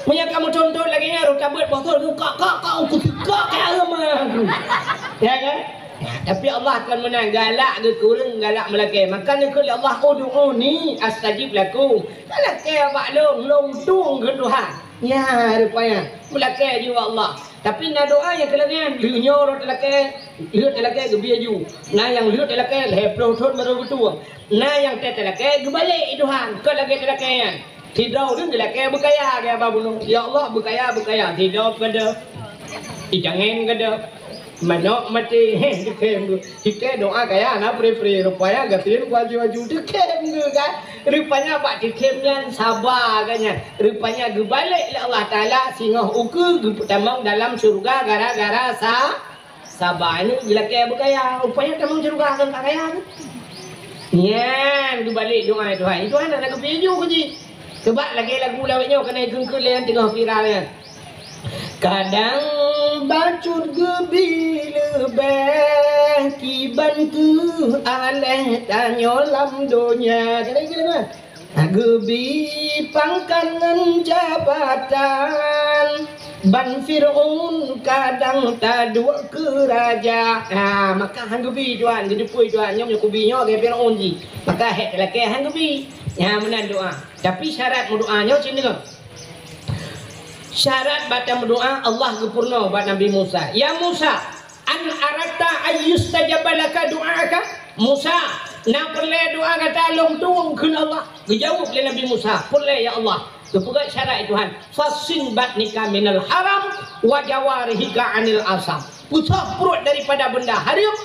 Punya kamu contoh lagi nya rota buat botol tu kak aku kak mah. Ya kan? Tapi Allah akan menang galak ke kurang galak melaki. Maka ni kalau Allah ud'uni astajib lakum. Kalau ke abak long tung ke Tuhan. Ya rupanya melaki juga Allah. Tapi nak doa yang kalian lihat lelaki gebiaju. Nah yang lihat lelaki leplotun baru betul. Nah yang lelaki gebalik Tuhan. Kau lagi lelaki tidak orang lelaki berkaya ke apa bunuh. Ya Allah berkaya. Tidak kada. Jangan kada. Manok mati dikem kita doa kaya anak pre rupanya gatin waju dikem kan rupanya pak dikemnya sabar kanya rupanya gebalik Allah Taala singoh uku tamang dalam surga gara-gara sabar ini gila kaya berkaya rupanya tamang surga akan tak kaya nyan gebalik doa Tuhan itu anak kepeju kunci sebab lagi lagu lawaknya kena gengkel yang tengah viral ya. Kadang bacur gebi lebih kiban ke aleh tanyo lam donya kena gebi pangkanan jabatan ban Fir'aun kadang tadua ke raja. Maka hang gebi tuan jadi pui tuan nyom kubinya ke Fir'aun ji maka hek laki hang gebi ya menan doa tapi syarat doanya sini kan. Syarat baca berdoa Allah gempurna buat Nabi Musa. Ya Musa, an arata ayyustajabalaka doaka. Musa, nak perle doa kata long tuang ke Allah. Dijawab oleh Nabi Musa, perle ya Allah. Kepugat syarat Tuhan. Fasin batnika minal haram wa jawarihika anil asam. Pusat perut daripada benda haram,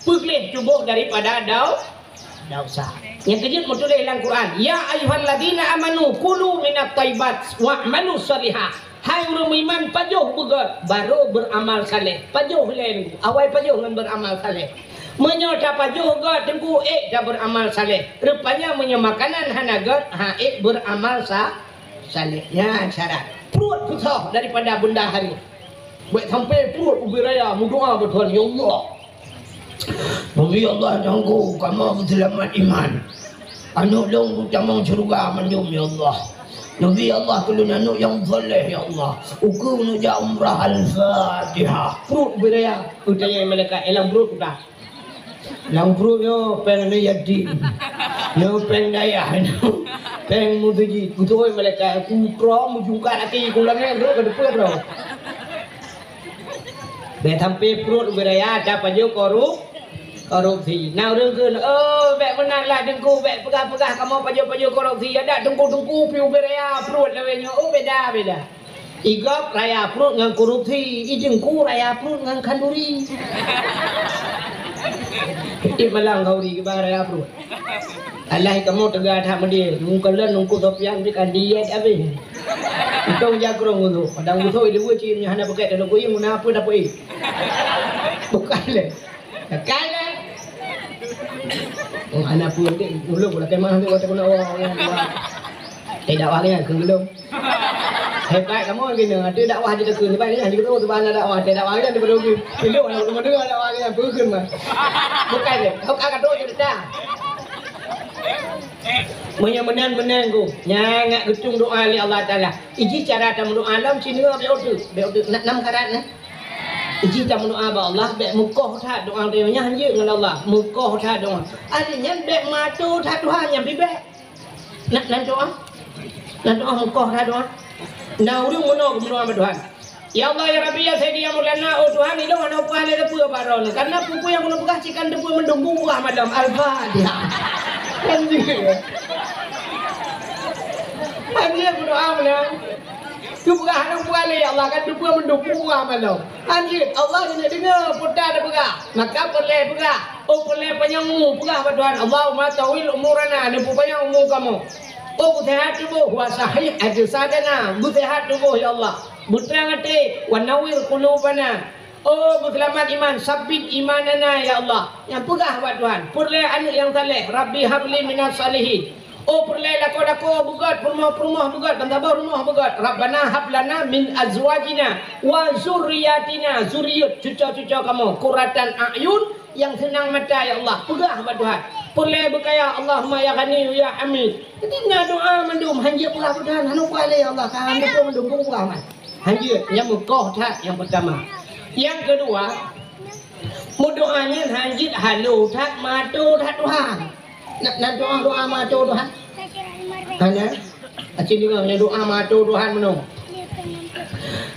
pergelih tubuh daripada dosa. Yang kejut mutulah dalam Quran. Ya ayyuhalladzina amanu kulu minat taibat wa'malu salihah. Hai orang beriman pajuh begat baru beramal saleh. Pajuh lain awal pajuh dengan beramal saleh. Menyota pajuh begat tengku dah beramal saleh. Rupanya menyemakanan hanagat beramal saleh. Ya syarat. Perut pusah daripada benda hari. Buat sampai perut ubi raya berdoa betul ya Allah. Bagi Allah tangguh kamu selamat iman. Anu long tamang surga menjum ya Allah. Nabi Allah tolong anak yang soleh ya Allah. Uku menuju umrah al-Fatihah. Perut beraya. Utanya malaikat elang perut dah. Lang perut yo peng ni jadi. Yo peng daya. Peng mudaji. Utoi malaikat aku krom mujungkat hati ku lang perut ke depan bro. Để thăm pe perut beraya ada apa jo korupsi. Now đừng cứ vẽ bên này là đừng cô vẽ pegah kamu pajo korupsi ada tungku piu beraya perut lah wenyo beda. Igap raya perut ngang korupsi, ijengku raya perut ngang kanduri. Ini malang gauri ke bang raya perut. Allah kamu tegak tak mendir, mungkin nungku topian di kandiat abis. Itu jagrong itu, padang itu itu cimnya hana pakai dalam kuih mana apa dah kuih. Bukan le, bukan le. Anak pun tu dulu pula kemana tu kata kena orang tidak wahnya kelelong. Hebat kamu gini, ada dakwah di dekat ni, baik ni, kita tu bahan dakwah, tidak wahnya di berugi. Kelelong orang tu mana dakwahnya bergen mah. Bukan le, kau agak doa je dah. Menyan ku, nyangat ketung doa li Allah Taala. Iji cara tamu doa alam sini beotu, nak 6 karat nah. Iji tamu doa ba Allah be mukoh tha doa dia nya hanje dengan Allah, mukoh tha doa. Adanya be matu tha Tuhan yang bibe. Nak doa. Nak doa mukoh tha doa. Nah urang mono doa ba Tuhan. Ya Allah ya Rabbi ya Sayyidi ya Maulana oh Tuhan ini dong ana apa ada depu baron karena pupu yang kuno bekah cikan depu mendung buah madam Al-Fatihah. Anjir. Anjir berdoa malam. Tu bekah ana puale ya Allah kan depu mendung buah madam. Anjir Allah dengar putar ada bekah. Maka boleh bekah. Oh boleh panjangmu bekah Tuhan. Allahumma tawil umurana depu panjang umur kamu. Oh butehat tubuh wa sahih ajsadana butehat tubuh ya Allah. Butrangate wa nawir qulubana. Oh berselamat iman, sabit imanana ya Allah. Yang pegah buat Tuhan. Perleh anak yang saleh. Rabbi habli minas salihin. Oh perleh lako bugat, perumah bugat, bantabah rumah bugat. Rabbana hablana min azwajina wa zurriyatina. Zuriyat cucu-cucu kamu. Qurratan a'yun yang senang mata ya Allah. Pegah buat Tuhan. Perleh berkaya Allahumma ya ghani ya hamid. Jadi nak doa mendum hanya pegah buat Tuhan. Hanu kualai ya Allah. Kan dia mendum pegah man. Hanya yang mukoh tak yang pertama. Yang kedua, doanya hanjit halu tak matu tak Tuhan. Nak doa matu Tuhan. Hanya acing dengar doa matu Tuhan menung.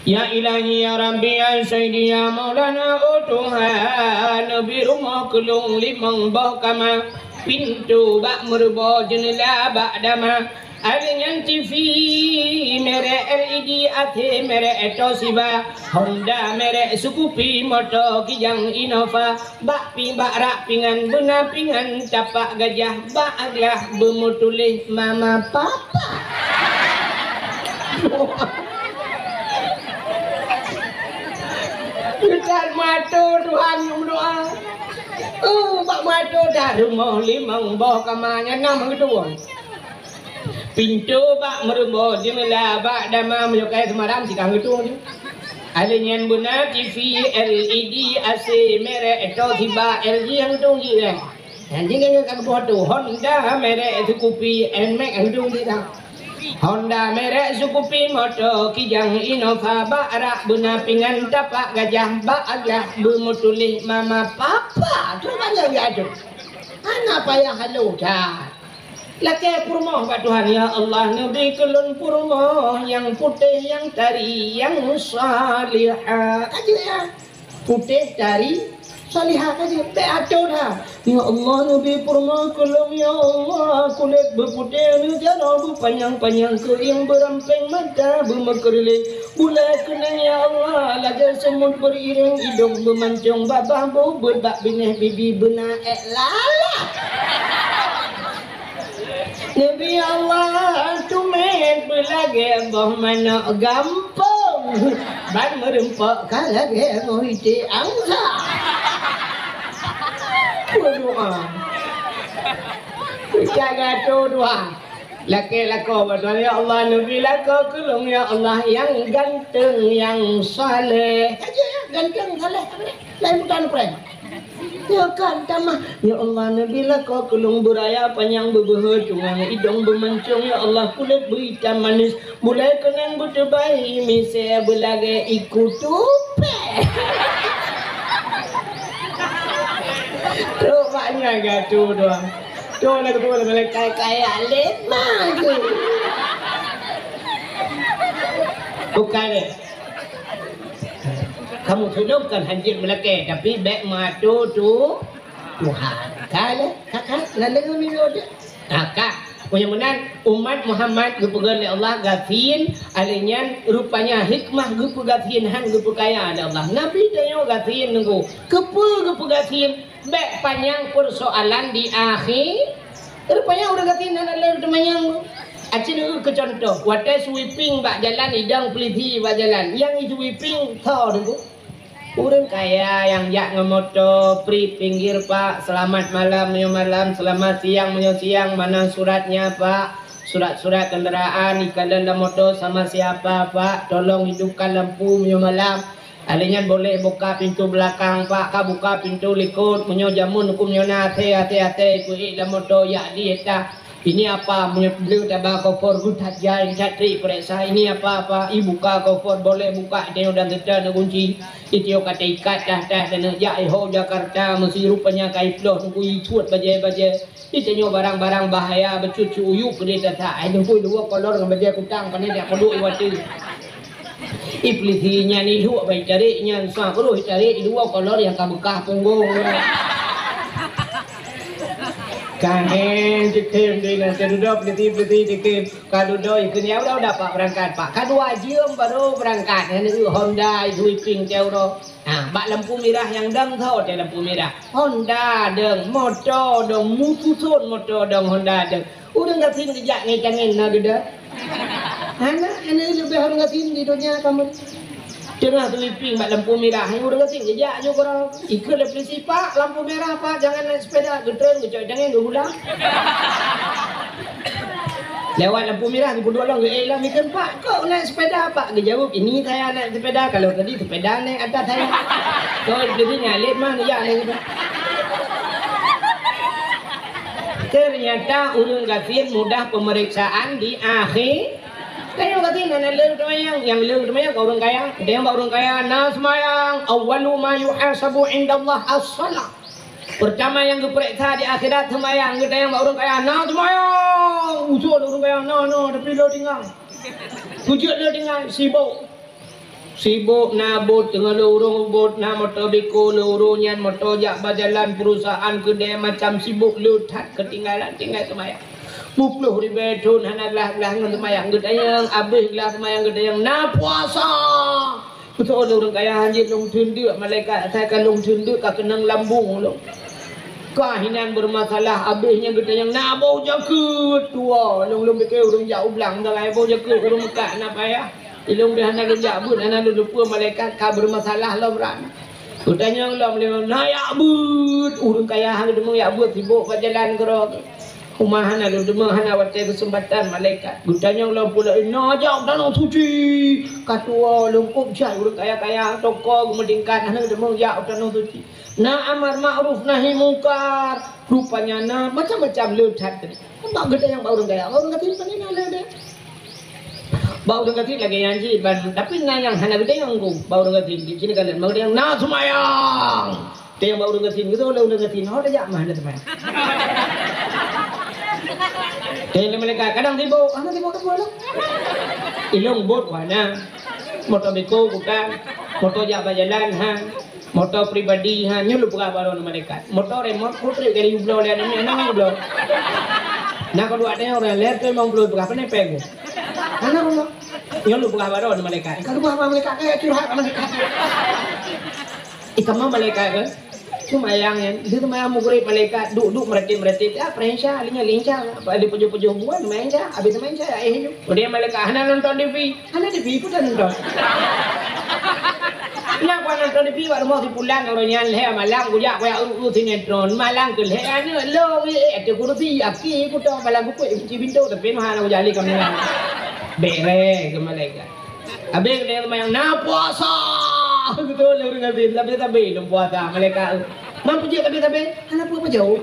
Ya ilahi ya Rabbi ya Sayyidi ya Maulana oh Tuhan Nabi rumah kelung limang bahkama pintu bak merubah jendela bak dama Alingan TV mere LED ate mere Toshiba Honda mere Scoopy moto kijang Innova bak pi bak rak pingan bena pingan tapak gajah bak aglah bermutulih mama papa. Kita matu Tuhan berdoa. Bak matu dah rumah limang bawah kamarnya 6 kedua. Pintu bak merubah jendela bak dama menyukai semaram si kang itu ni. Ada nyan buna TV LED AC merek Toshiba LG yang tu ni dah. Yang ni kan buat tu Honda merek Scoopy NMAX yang tu ni dah. Honda merek Scoopy moto kijang Innova bak rak buna pingan tapak gajah bak agak bermutulih mama papa. Tu banyak dia tu. Anak payah halu dah. Laki purmoh Pak Tuhan ya Allah Nabi kelun purmoh yang putih yang tari yang salihah aja ya putih tari salihah aja beatur dah ya Allah Nabi purmoh kelun ya Allah kulit berputih ni jana panjang-panjang kering beramping mata bermekerlih bulan kenang ya Allah lajar semut beriring hidung bermancung babah bubut bak binih bibi benar lala Nabi Allah tumen belage boh mana gampang ban merempak kalage ngoiti angsa berdoa jaga doa laki-laki berdoa ya Allah Nabi laki kelung ya Allah yang ganteng yang saleh aja ya ganteng saleh lain bukan prank Ya kan tamah. Ya Allah nabila kau kelung beraya panjang bebehe cungang idong bermancung ya Allah kulit berita manis mulai kenang bertebai mise belage ikut tupe. Tu banyak gatu doang. Tu nak tu boleh kaya alit mah. Bukan deh. Kamu hidupkan hancur melake tapi baik matu tu Tuhan. Kalau kakak lalu minum dia. Kakak punya menan umat Muhammad gupegan oleh Allah gafin alinyan rupanya hikmah gupegatin han gupekaya ada Allah. Nabi tayo gafin nunggu. Kepu gafin baik panjang persoalan di akhir. Rupanya udah gafin han Allah temayang. Acin ke contoh, wadah sweeping bak jalan idang peliti bak jalan. Yang sweeping tahu nunggu. Urang kaya yang jak ngemoto pri pinggir Pak, selamat malam menyo malam, selamat siang menyo siang, mana suratnya Pak? Surat-surat kendaraan ikan dalam motor sama siapa Pak? Tolong hidupkan lampu menyo malam. Alinyan boleh buka pintu belakang Pak, ka buka pintu likut menyo jamun hukum menyo nate ate kuik dalam motor ya di eta. Ini apa? Beliau tabak kofor gutat jain catri periksa ini apa ibu buka kofor boleh buka dia dan kita ada kunci itu kata ikat dah dan ya ho Jakarta mesti rupanya kaiploh tunggu icut baje itu nyo barang-barang bahaya bercucu uyuk dia tak ai tunggu dua kolor dengan baje kutang pandai dia perlu iwati iplitinya ni dua baik cari nya sa perlu cari dua kolor yang kabekah punggung Kahen dikim di nanti duduk peliti dikim kadudo ikut ya udah dapat berangkat Pak kadua jam baru berangkat ini Honda sweeping jauh nah bak lampu merah yang dang tahu dia lampu merah Honda deng motor dong mutusun motor dong Honda deng udah nggak sih ngejak ngecangin nak gede anak lebih harus nggak sih di dunia kamu Tengah sweeping bak lampu merah yang udah ngasih jejak je korang ikut le polisi Pak lampu merah Pak jangan naik sepeda getren gecoy jangan ulang lewat lampu merah ibu dua orang lah mikir Pak kau naik sepeda Pak dia jawab ini saya naik sepeda kalau tadi sepeda naik atas saya kau jadi nyalip mah ya naik ternyata urung gafin mudah pemeriksaan di akhir Kaya katin na lelu temayang yang lelu temayang orang kaya dia yang orang kaya nas mayang awwalu ma yuhasabu indallah as-salah pertama yang diperiksa di akhirat temayang kita yang orang kaya nas mayang usul orang kaya no tapi lo tinggal tujuh lo tinggal sibuk nabut tengah lorong bot na motor beko lorongnya motor jak berjalan perusahaan kedai macam sibuk lo tak ketinggalan tinggal temayang 20,000 tahun hanaglah ngan semayang gedayang abis lah semayang gedayang na puasa betul orang kaya hanjit long tunduk malaikat saya kan long tunduk ka kenang lambung lo kahinan bermasalah abisnya gedayang na bau jakut tua long bekeu orang jauh belang dah lai bau jakut orang Mekah na payah ilung dah hanag jabut hanag lupa malaikat ka bermasalah lo beran gedayang lo na ya but orang kaya hang demang ya but sibuk berjalan kerok Kumahan ada demahan awat kesempatan malaikat. Gutanya ulang pula ina jauh danau suci. Katua lengkup jai urang kaya-kaya toko gemedingkan hana demang jauh danau suci. Na amar ma'ruf nahi mungkar. Rupanya na macam-macam leutat tadi. Mbak gede yang bau kaya. Orang kata ini na leude. Bau orang kata lagi yang ji ban tapi na yang hana gede yang go. Bau orang kata di sini kalian mau yang na semayang. Dia yang bau orang kata gitu orang kata no dah jak mana teman. Kaya mereka kadang sibuk, sibuk lah. Ilong bot mana, motor beko bukan, motor jalan motor pribadi nyulu buka baru mereka. Motor remote putri dari ublo lihat ini anak ublo. Nah kalau ada orang lihat tu memang ublo buka apa nih pegu. Anak ublo, nyulu buka baru mereka. Kalau buka mereka kayak curhat mereka. Ikan mau mereka kan? Cuma yang dia tu mayang mugurip malaikat duduk mereti prensya lincah ada pujuh buan menja habis menja itu dia malaikat hana nonton TV pun dah nonton nak nonton TV baru mau dipulang kalau nyan le malam gujak kaya sinetron malam ke le anu lo ada kursi aki ku tahu malam ku cibinto tapi hana jali kami bere ke malaikat habis dia mayang na puasa betul orang ngatin tapi belum puasa malaikat Mampu je tapi hana apa jauh.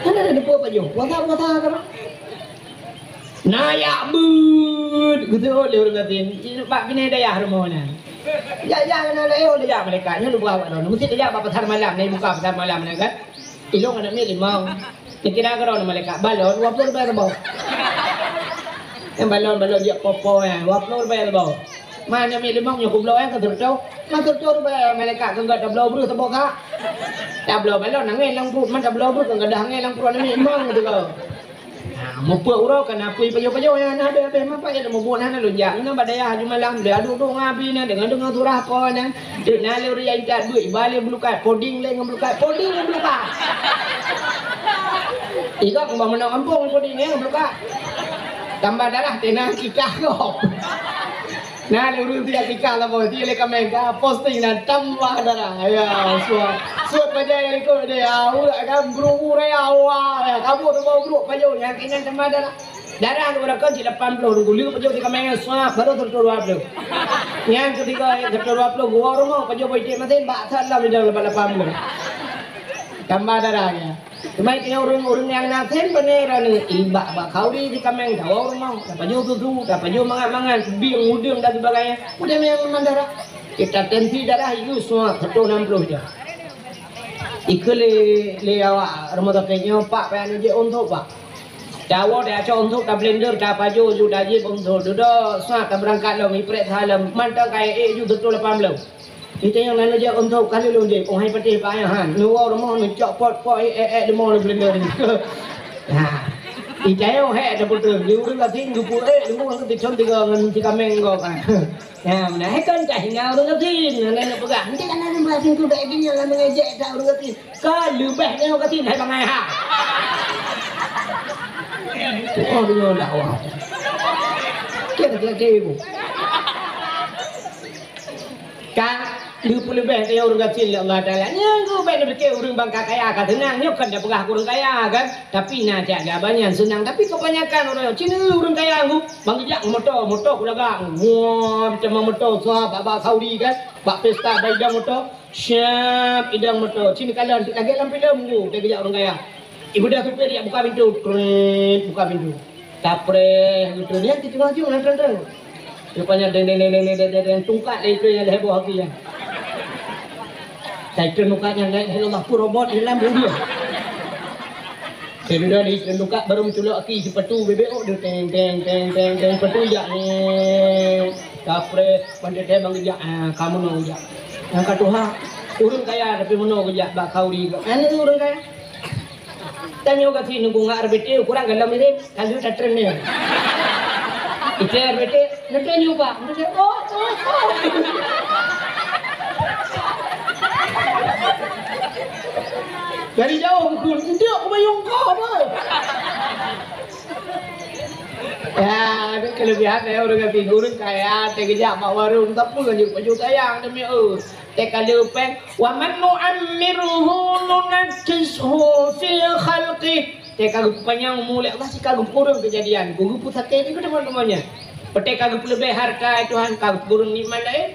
Hana ada apa jauh. Wata kan. Nayak bud gitu dia orang ngatin. Pak kini daya harmona. Ya kan ada daya mereka nya lu buat orang. Mesti daya pasar malam ni buka pasar malam ni kan. Ilong ada ni limau. Kira kira orang mereka balon 20 bayar bau. Yang balon dia popo ya 20 bayar bau. Mana mi limau nya kublo yang keturcau. Keturcau bayar mereka enggak ada blau bru sebab kak. Dah blau balon nang ngelang perut man dah blau bru enggak ada ngelang perut ni limau gitu kau. Mau puak urau kan apa payo yang ada apa ya mau buat hana lunjak na badaya haju malam dia adu dong ngabi na dengan turah ko na de na le ri ai kat duit balik bulukai poding le ngabulukai poding ngabulukai iko ngomong menang kampung poding ngabulukai tambah darah tenang kikah kok nah le ru dia kikah la bo dia le kamera posting na tambah darah ya suat paja ko dia au kan guru ya wa kamu tu mau guru pajo yang kena tambah darah lu rakam 80 gulu pajo di kamera suap baru terturu upload yang ketiga terturu upload gua rumah pajo baik masin bak salah di dalam 80 tambah darahnya cuma kena urung yang nasen beneran ibak bak kauri di kamera gua rumah pajo tu pajo mangan biang udang dan sebagainya udah yang mandara kita tensi darah itu semua 160 je ikut le awak rumah tangga pak pengen je untuk pak Dawa dia cakap untuk dah blender dah pajo ju dah je untuk dah sah dah berangkat lah mipret halam mantap kaya ju betul 80 kita yang lain je untuk kali lu je oh hai patih pak ayahan luar rumah ni cak pot demo blender ni ha ijaya he ada betul dia urang latin du pu lu orang ketichon tiga ngan tiga menggo kan ya nah he kan cah hingau orang latin lain pegang nanti kan ada bahasa tu dah dia lah mengejek dah orang latin kalau bah dia orang latin hai bangai ha oh dia dakwah kira ibu kan 20 lebih dia orang kecil Allah Taala nya go bae berke urang bangka kaya ka tenang nya kan dah pegah kurang kaya kan tapi na jaga banyak senang tapi kebanyakan orang Cina urang kaya aku bang jak motor kulagang wah macam motor suap baba Saudi kan bak pesta baidang motor siap idang motor Cina kalan lagi lampu film tu dia jak orang kaya ibu dah supir dia buka pintu buka pintu tapre gitu dia kita maju nang rupanya deng tungkat itu yang heboh hati ya saya tungkatnya naik Allah robot dalam dia sudah di tungkat baru menculuk aki sepetu BBO dia teng petu jak ni tapre pandai dia bang jak kamu no jak yang katuha urang kaya tapi mono jak bakau di ane tu urang kaya tanya kat sini nunggu ngar bete kurang galam ini kalau tak tren ni Iker bete nanti nyoba oh dari jauh pun dia kebayang kau apa ya ada kelebihan ya orang kata urang kaya tegak mak warung tapi kan baju sayang demi kalau peng wa man nu'ammiruhu nunakkishu fil khalqi kagum panjang mulai Allah sih kagum kurang kejadian gugu pusate itu teman-temannya pete kagum lebih harta Tuhan kagum kurang ni mana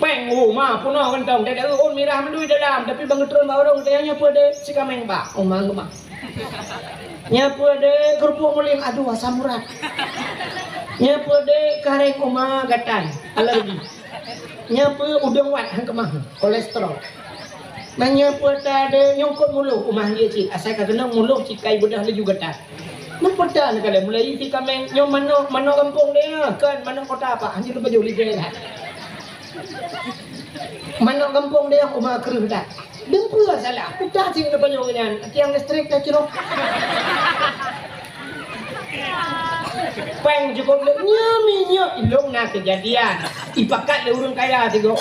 peng rumah puno kentong dia on mirah menduit dalam tapi bang terus orang tanya pada si kameng pak omang gemang nyapu de kerupuk muling aduh asam urat nyapu de kareng oma gatan alergi nyapu udang wat hang kemah kolesterol nanya puata ada nyongkot mulu rumah dia cik asal kena mulu cikai bedah dia juga tak nampak tak kalau mulai si kameng nyom mana kampung dia kan mana kota apa hanya tu baju lidah lah mana kampung dia rumah keruh tak dengku salah kita sih ada baju kan tiang listrik tak cerok peng cukup nyaminya ilong nak kejadian ipakat le urang kaya tigo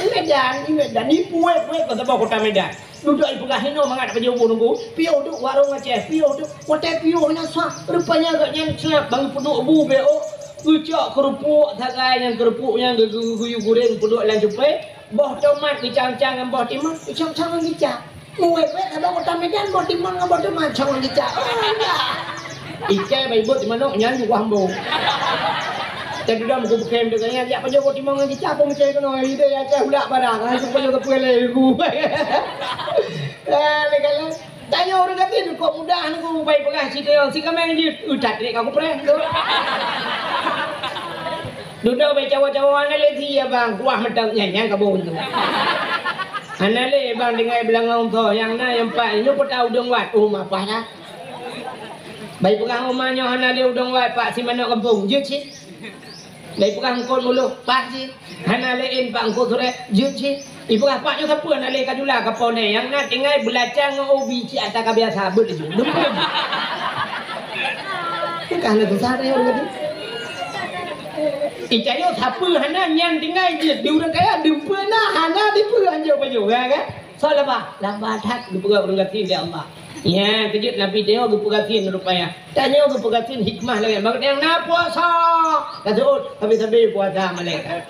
Medan nipu kata bawa kota Medan duduk ibu kahino mangat baju nunggu pio duk warung Aceh pio duk hotel pio nya sah rupanya agaknya siap bang puduk bu beo ucak kerupuk tagai yang kerupuknya guyu goreng puduk lan jupe boh tomat dicang-cang boh timah dicang-cang dicang muwe kada kota Medan boh timah boh tomat cang dicang oh enggak Ike baik buat di mana nyanyi gua hambung. Jadi dah muka bukan dengan dia apa jauh timang lagi capung macam itu no itu ya cah budak barang aku punya kepala aku. Kalau tanya orang kata kok mudah aku baik pegang si kameng dia udat ni aku pernah tu. Duduk baik cawa-cawa ana le dia bang kuah medang nyanyi kabun tu. Ana le bang dengai belangau tu yang na yang pak ini pun udang wat apa dah. Baik pegang rumahnya ana dia udang wat pak si mana kampung je sih. Baik pegang kon mulu pak sih. Ana le in pak ko sore je sih. Ibu apa nyo siapa nak le kadula kapone yang nak tinggal belajar ngobi ci atas biasa bet je. Lupa. Kan ada dosa dia orang tu. Icayo siapa hana yang tinggal je di orang kaya dempa nah hana di puan je baju kan. So laba that lupa orang kata dia Allah. Ya, kejut Nabi dia gepegatin rupanya. Tanya gepegatin hikmah lagi. Mak yang nak puasa. Kata tapi puasa malaikat.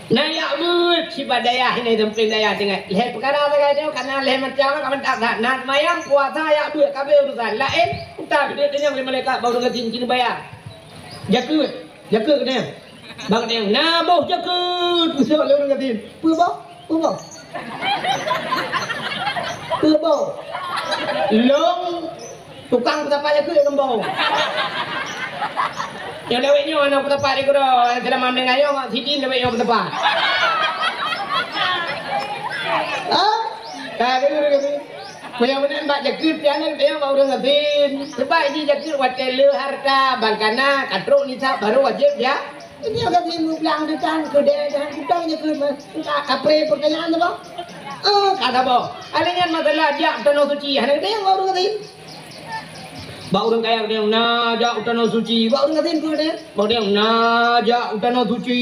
Nah ya mut si badaya ini temping daya tengah leh perkara lagi dia karena leh macam kapan tak nak mayang puasa ya buat kabel urusan lain tak dia tanya oleh malaikat baru ngatin kini bayar jaga kena bang dia nah bau jaga usah oleh orang ngatin bau long tukang betapa jaga yang bau yang lewatnya anak petepat dia kena dalam ambil ngayo mak sidin lewat yang petepat tak ada kata punya benar mbak jakit jangan dia mau orang ngatin sebab ini jakit wajib le harta bangkana katruk ni tak baru wajib ya ini orang ni bilang depan ke dia jangan hutangnya ke kapre pertanyaan tu bang kata bang alanya masalah dia tanah suci hanya dia yang orang ngatin Bau orang kaya dia najak utana suci. Bau orang ngatin kau dia. Bau dia najak utana suci.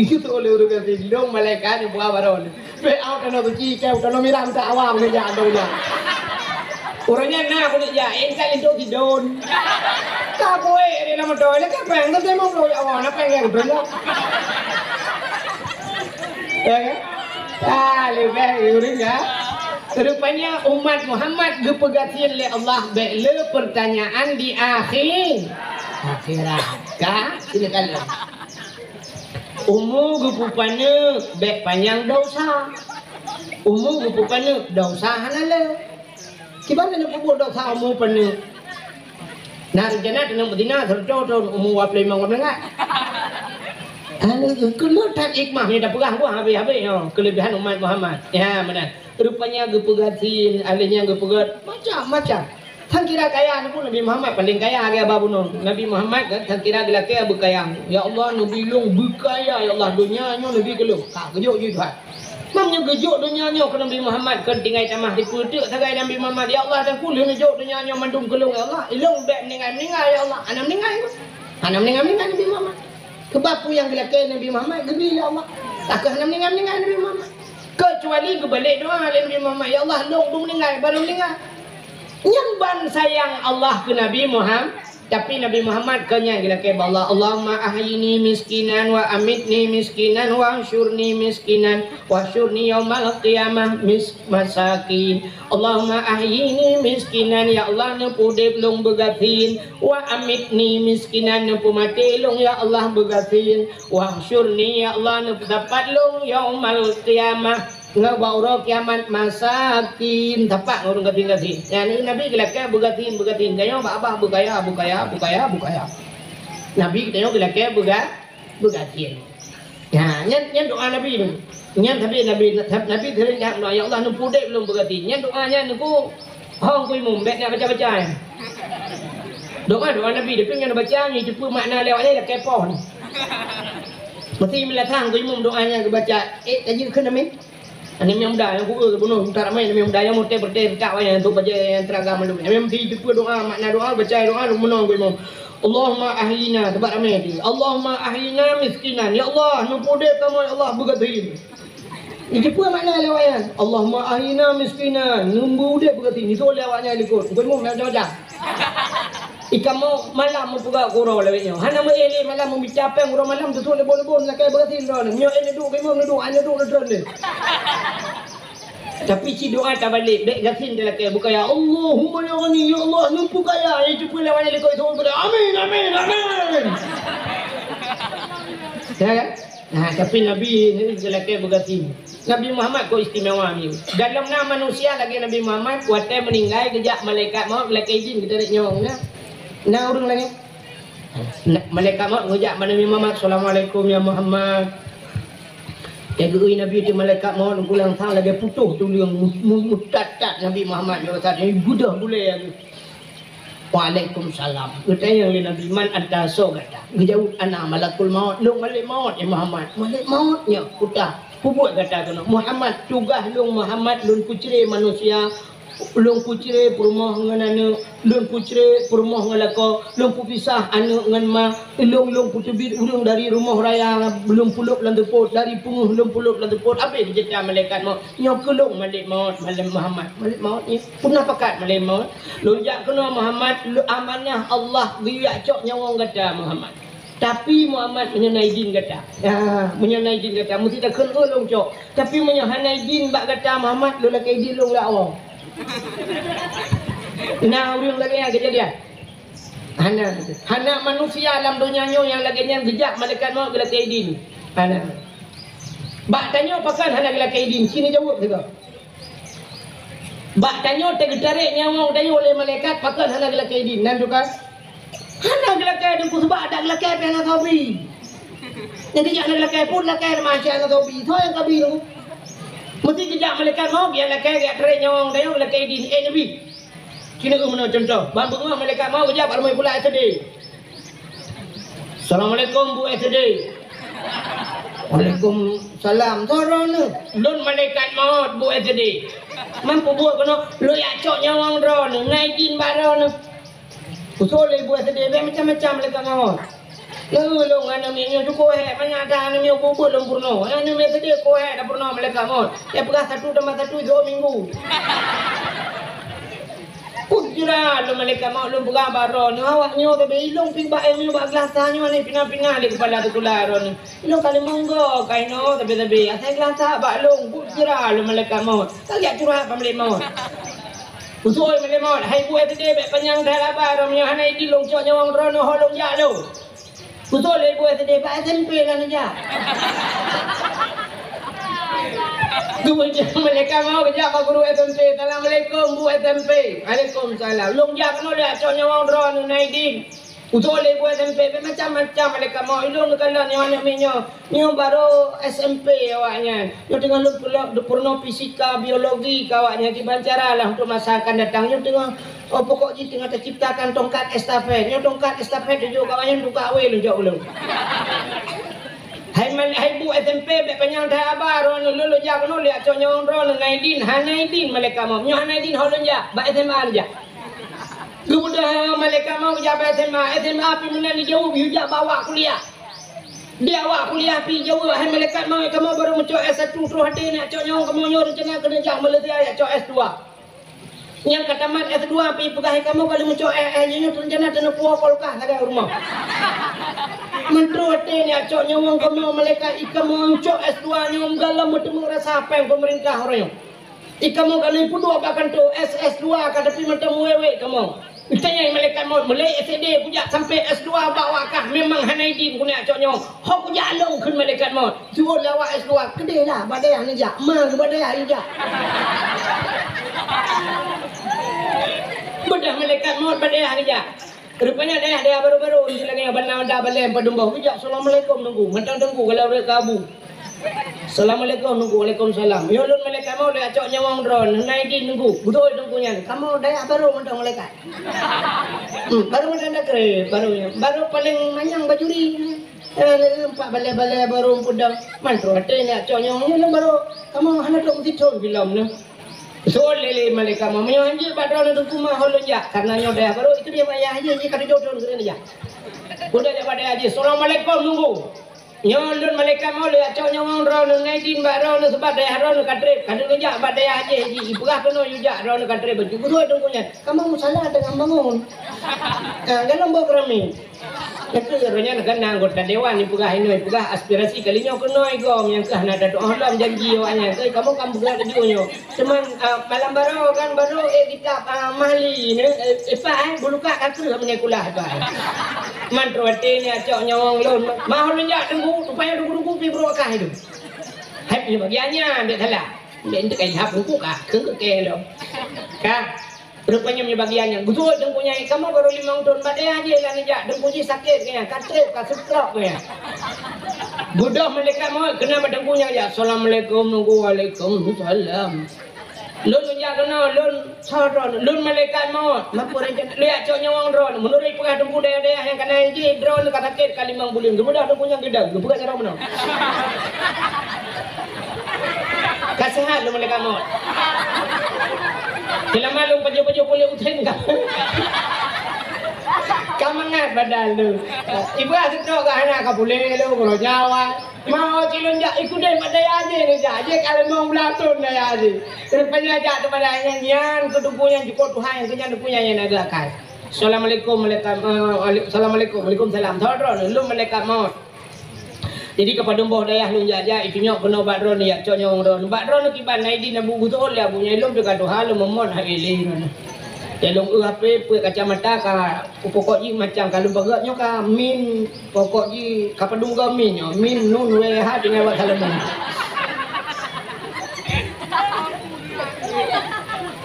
Itu oleh orang ngatin. Dong malaikat ni buat baron. Be utana suci ke utana merah tak awam ke jangan dong jangan. Orangnya nak aku ni ya. Engkau itu tidon. Tak boleh. Dia nama doa. Dia kan peng. Tapi mau doa awam. Apa yang doa? Ya kan? Ah lebih orang ya. Rupanya umat Muhammad gepegatin oleh Allah bela pertanyaan di akhirat. Kah? Silakan. Umur gepupana bek panjang dosa. Umur gepupana dosa hanala. Kibana nak buat dosa umur pana. Nah rencana dengan Madinah terjauh umur 25 menengah. Kelutan hikmah ni dah perang buah habis-habis kelebihan umat Muhammad. Ya benar. Rupanya gepegatin, alihnya gepegat macam-macam. Tang kira kaya ni pun Nabi Muhammad paling kaya ke Abu Nun. Nabi Muhammad kan tang kira dia kaya berkaya. Ya Allah Nabi long berkaya ya Allah dunianya Nabi kelung. Tak kejut je Tuhan. Mamnya kejut dunianya ke Nabi Muhammad kan tinggal tamah di petik sagai Nabi Muhammad. Ya Allah dah kulih kejut dunianya mandung kelung ya Allah. Ilung bek meninggal ya Allah. Anak meninggal. Nabi Muhammad. Kebapu yang dilakukan Nabi Muhammad gede ya Allah. Takkan meninggal Nabi Muhammad. Kecuali kebalik doa Nabi Muhammad. Ya Allah long meninggal baru meninggal. Nyamban sayang Allah ke Nabi Muhammad. Tapi Nabi Muhammad kenya dilakukan Allah. Allahumma ahyini miskinan wa amitni miskinan wa syurni miskinan wa syurni yaumal qiyamah masakin. Allahumma ahyini miskinan ya Allah nempu deblong begatin wa amitni miskinan nempu mati long ya Allah begatin wa syurni ya Allah nempu dapat long yaumal qiyamah ngabauro kiamat masakin tapak orang gatin-gatin. Yani Nabi gelaknya begatin kayo abah bukaya. Nabi kayo gelaknya begatin. Ya, nyen doa Nabi ni. Nyen Nabi sering ya Allah nempu dek belum begatin. Nyen doanya niku hong kui mumbek nak baca-baca. Doa Nabi dia pengen baca ni cepu makna lewatnya dah kepo ni. Mesti melatang kui mum doanya ke baca. Tadi kena min. Ini memang dah yang kuat bunuh tak ramai memang dah yang motif berdeh tak banyak untuk baca yang teragam dulu. Memang di depan doa makna doa baca doa menang gue memang. Allahumma ahyina tempat ramai di. Allahumma ahyina miskinan. Ya Allah numpuk dek kamu ya Allah begatin. Ini pun makna lewayan. Allahumma ahyina miskinan. Numpuk dek begatin. Itu lewatnya ikut. Gue mau macam-macam. Ikan mau malam mau pegak kurau lewatnya. Hana mau ele malam mau bicara kurau malam tu le boleh nak kaya begatin dah. Nyo ele duk gue mau duk hanya duk ledron ni. Tapi si doa tak balik. Baik gatin dia kaya bukan ya Allahumma ya ghani ya Allah numpuk kaya. Itu pun lewatnya lekoi tu. Amin. Ya kan? Nah, tapi Nabi ni jelek bergati. Nabi Muhammad kau istimewa ni. Dalam nama manusia lagi Nabi Muhammad kuatnya meninggal kejak malaikat maut malaikat izin kita nak nyong ya. Nah orang lagi. Malaikat maut ngejak Nabi Muhammad Assalamualaikum ya Muhammad. Ya gui Nabi tu malaikat maut pulang sang lagi putuh tu yang mutatat Nabi Muhammad dia kata ni budah boleh lagi. Waalaikumsalam. Katanya yang Nabi man ada so kata. Ngejauh anak malakul maut, long malik maut ya Muhammad. Malik mautnya putar. Pubut kata tu Muhammad tugas long Muhammad lun kucire manusia. Long kucire perumah dengan anu, long kucire perumah dengan lako, long pupisah anu dengan ma, long putubit urung dari rumah raya belum puluh lantepot dari punguh belum puluh lantepot. Apa dia cerita malaikat maut? Nyok kelong malik maut malam Muhammad. Malik maut ni pernah pakat malik maut. Lonjak kena Muhammad amanah Allah biak cok nyawang kata Muhammad. Tapi Muhammad menyenai din kata. Ya, menyenai din kata mesti dah kena long cok. Tapi menyenai din bak kata Muhammad lo lakai din long lah awang. Nah, orang lagi yang kejadian. Hana manusia alam dunia yang lagi yang jejak malaikat maut gila kaidin. Hana. Bak tanya pakan hana gila kaidin. Sini jawab juga. Bak tanya tergetarik nyawa tanya oleh malaikat pakan hana gila kaidin. Dan juga hana gila kaidin ku sebab ada gila kaidin yang tabi. Jadi jangan gila kaidin pun gila kaidin masya yang tabi. Itu yang tabi tu. Mesti kejap malaikat maut biar lakai kat terik nyawang tanya lakai di Nabi. Kini aku mana contoh. Bang bengah malaikat maut kejap ramai pula SD. Assalamualaikum Bu SD. Waalaikumsalam. Sorong ni. Lun malaikat maut Bu SD. Mampu buat kena lu ya cok nyawang ron ngai din baron. Usul Bu SD macam-macam malaikat maut. Long ana mi nyo ko he panyata ana mi ko bolong purno ana mi tadi ko he dah purno malaikat maut ya pegah satu tambah satu 2 minggu ujra lo malaikat maut lo pegah baron awak nyo ke ilong ping ba mi ba glasa nyo ni pina-pina di kepala tu kularon lo kali monggo kaino tapi asai glasa ba long ujra lo malaikat maut kali curah malaikat maut usul malaikat maut hai buat tadi be panjang dah baron mi hanai di long cok nyawang rono holong ja lo betul ibu SD Pak SMP lah aja. Kemudian mereka mau kerja Pak Guru SMP. Assalamualaikum Bu SMP. Waalaikumsalam. Long jak no dia cok nyawang drone naidin. Betul ibu SMP macam-macam mereka mau ilung kalau nyawa minyo. Nyo baru SMP awaknya. Nyo tengah lu purno fisika biologi kawaknya di Bancara lah untuk masa akan datang. Nyo tengah pokok ji tengah terciptakan tongkat estafet. Nyo tongkat estafet juga kawaknya untuk kawe lu jauh ulung. Hai Bu SMP be penyang dah abar ron lu jak no liat cok nyawang ron naidin hanaidin mereka mau. Nyo hanaidin holon jak ba SMA aja. Kemudian malaikat mau jabat SMA api menani jauh hujak bawa kuliah. Dia awak kuliah pi jauh hai malaikat mau kamu baru mencok S1 terus hati nak cok nyong kamu nyor rencana kena jak melati ayat cok S2. Yang katamat S2 pi pegah kamu kali mencok nyor rencana tena puah kolkah laga rumah. Mentro hati nak cok nyong kamu malaikat ikamu mencok S2 nyong dalam bertemu rasa apa yang pemerintah orang. Ikamu kali pun dua bahkan tu SS2 kata pi macam wewe kamu. Tanya malaikat maut mulai SD pujak sampai S2 bawa kah memang hanaidin ku nak cok nyong. Hok pujak long kun malaikat maut. Suruh lawak S2 kedai lah badai ni jak. Ma badai ni jak. Bedah malaikat maut badai ni jak. Rupanya dia baru-baru ni lagi benar dah balik padumba. Pujak assalamualaikum nunggu. Mentang tunggu kalau dia kabu. Assalamualaikum nunggu. Waalaikumsalam. Yo lun malaikat mau dah cok nyawang drone naidin nunggu. Betul nunggunya. Kamu dah baru mentang malaikat. Baru mentang dah kere baru paling manyang bajuri. Empat balai-balai baru pudang. Mantro hati ni cok nyawang ni baru kamu hendak tu mesti cok film ni. Soal lele malaikat mau menyanyi padron tu kumah holon ja karena nyo dah baru itu dia ayah aja ni kata jodoh ni ja. Udah daripada aja. Assalamualaikum nunggu. Nyolun malaikat mau lihat cok nyawang ron naidin bak ron sebab daya ron kadrep kadang ngejak bak daya aje ji ipegah kena yujak ron kadrep baju guru tunggunya kamu salah dengan bangun dalam bawa kerami Itu sebenarnya nak anggota dewan ni pegah ini pegah aspirasi kalinya kena igom yang kah nak datuk Allah janji awaknya ke kamu pegah dia cuman malam baru kan baru kitab mahli ni buluka kakru menekulah tu mantrowati ni acok nyawang lon mahal menjak tunggu supaya dugu-dugu pi berokah itu happy bagiannya ambil salah dia itu kayak hap dugu kah ke lo kah rupanya punya bagiannya betul dengkunya kamu baru 5 tahun badai aja lah ni jak dengkunya sakit kaya katrip stroke kaya budak malaikat maut kena dengkunya aja assalamualaikum waalaikumsalam lun ya kena lun saron lun malaikat maut mampu rencana lihat cok nyawang drone menurut pegah dengku daerah yang kena anji drone kata sakit kali 5 bulan kemudian dengkunya gedang pegah cara mana kasihan lun malaikat maut Dalam malu paju-paju boleh utin kah? Kau mengat badal tu. Ibu asyik tu kah anak kau boleh lu kalau nyawa. Mau cilun jak ikut deh pada aja ni jak. Je kalau mau belatun dah aja. Rupanya jak tu pada nyanyian kedupunya jukut Tuhan yang punya yang ada kan. Assalamualaikum waalaikumsalam. Thodron lu malaikat maut. Jadi kepada mbah dayah lung jaja itu nyok kena badron ya cok nyong ron badron kiban naidi nabu gutol ya bunya lung juga doha lu memon haile ron ya lung ape pe kacamata ka pokok ji macam kalau bagat nyok ka min pokok ji ka padung ga min min nun we ha dengan wat halaman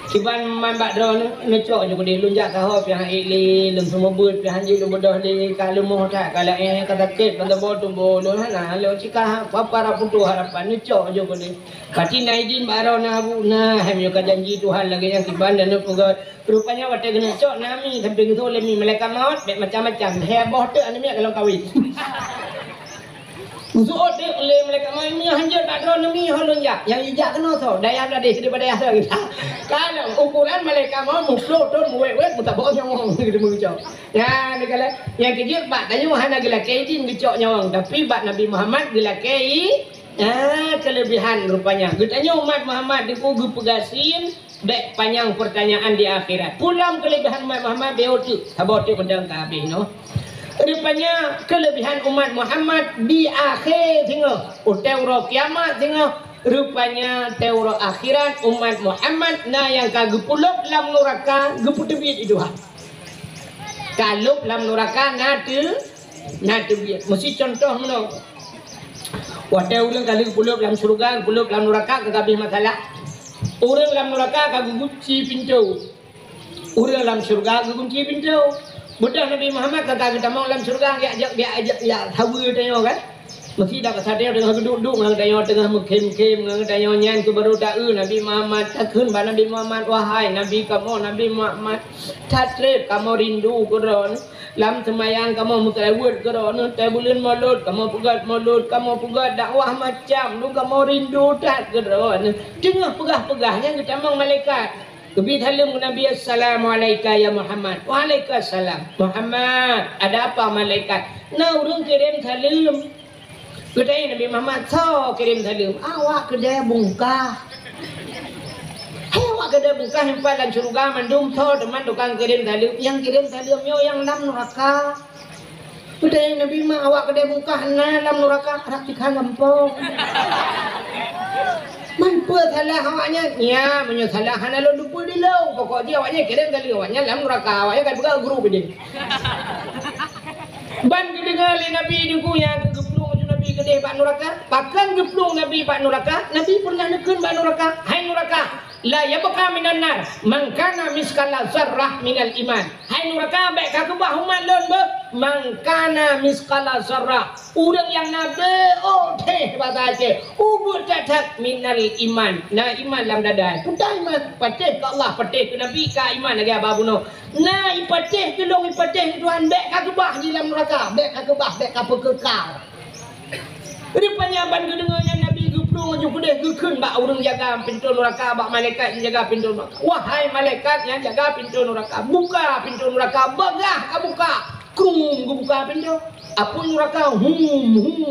kiban man badron ngecok juga di lunjak ka ho pian haile lung semua buat pian ji lu bodoh di kalau mau tak kalau kata ket pada bodoh bodoh hana lo cika para putu harapan ngecok juga di kati naidin baro na bu na hem yo ka janji Tuhan lagi yang kiban dan puga rupanya wate kena cok nami sampai gitu le mi malaikat maut macam-macam heboh tu ani kalau kawin Usut dia oleh mereka main ni hanya tak ada nami halun jak. Yang ijak kena so. Daya ada daripada daya so kita. Kalau ukuran mereka mau muflo tu muwek muta bawa nyawang gitu mengucap. Ya negala yang kecil pak tanya mana gila kaidin gecok nyawang tapi pak Nabi Muhammad gila kai kelebihan rupanya. Getanya umat Muhammad dipugu pegasin baik panjang pertanyaan di akhirat. Pulang kelebihan umat Muhammad beotu. Habotu pendang kabeh no. Rupanya kelebihan umat Muhammad di akhir tengok teuro kiamat tengok rupanya teuro akhirat umat Muhammad na yang kagepuluk lam neraka geputebit itu kalau lam neraka nade biat mesti contoh meno wate ulang kali gepuluk lam surga gepuluk lam neraka kagabih masalah urang lam neraka kagugunci pintu urang lam surga kagunci pintu Budak Nabi Muhammad kata kita mau dalam surga ya hawa tanya kan mesti dah kesadar dengan duduk dengan tanya tengah mengkem-kem dengan tanya nyan tu baru tahu Nabi Muhammad takun ba Nabi Muhammad wahai Nabi Nabi Muhammad tatrib kamu rindu keron lam semayang kamu mutawud keron tabulan maulud kamu pugat dakwah macam lu kamu rindu tak keron tengah pegah-pegahnya kita mau malaikat Kebi halim Nabi Assalamualaikum ya Muhammad. Waalaikumsalam. Muhammad, ada apa malaikat? Nah, urang kirim salam. Kedai Nabi Muhammad, so kirim salam. Awak kedai bungkah. Awak kedai bungkah himpan dan surga mandum so teman tukang kirim salam. Yang kirim salam yo yang lam neraka. Kedai Nabi Muhammad awak kedai bungkah na lam neraka raktikan lampau. Mampu salah awaknya ya menyesalah hana lo lupa dulu pokok dia awaknya kirim kali awaknya dalam neraka awaknya kan bukan guru dia ban kedengar Nabi dukunya geplung Nabi gede pak neraka pakan geplung Nabi pak neraka Nabi pernah nekun pak neraka hai neraka la yabqa minan nar man kana miskala zarrah minal iman hai neraka baik ka kebah umat lon be man kana miskala zarrah urang yang nabe oh teh bahasa Aceh ubur tatak minal iman nah iman dalam dada putai iman patih ke Allah patih ke Nabi ka iman lagi ababuno nah ipatih ke dong ipatih Tuhan baik ka kebah di dalam neraka baik ka kebah baik ka pekekal rupanya ban kedengarnya Nabi geplung aju pedih gekun bak urang jaga pintu neraka bak malaikat yang jaga pintu neraka wahai malaikat yang jaga pintu neraka buka pintu neraka bagah ka buka krum buka pintu apa neraka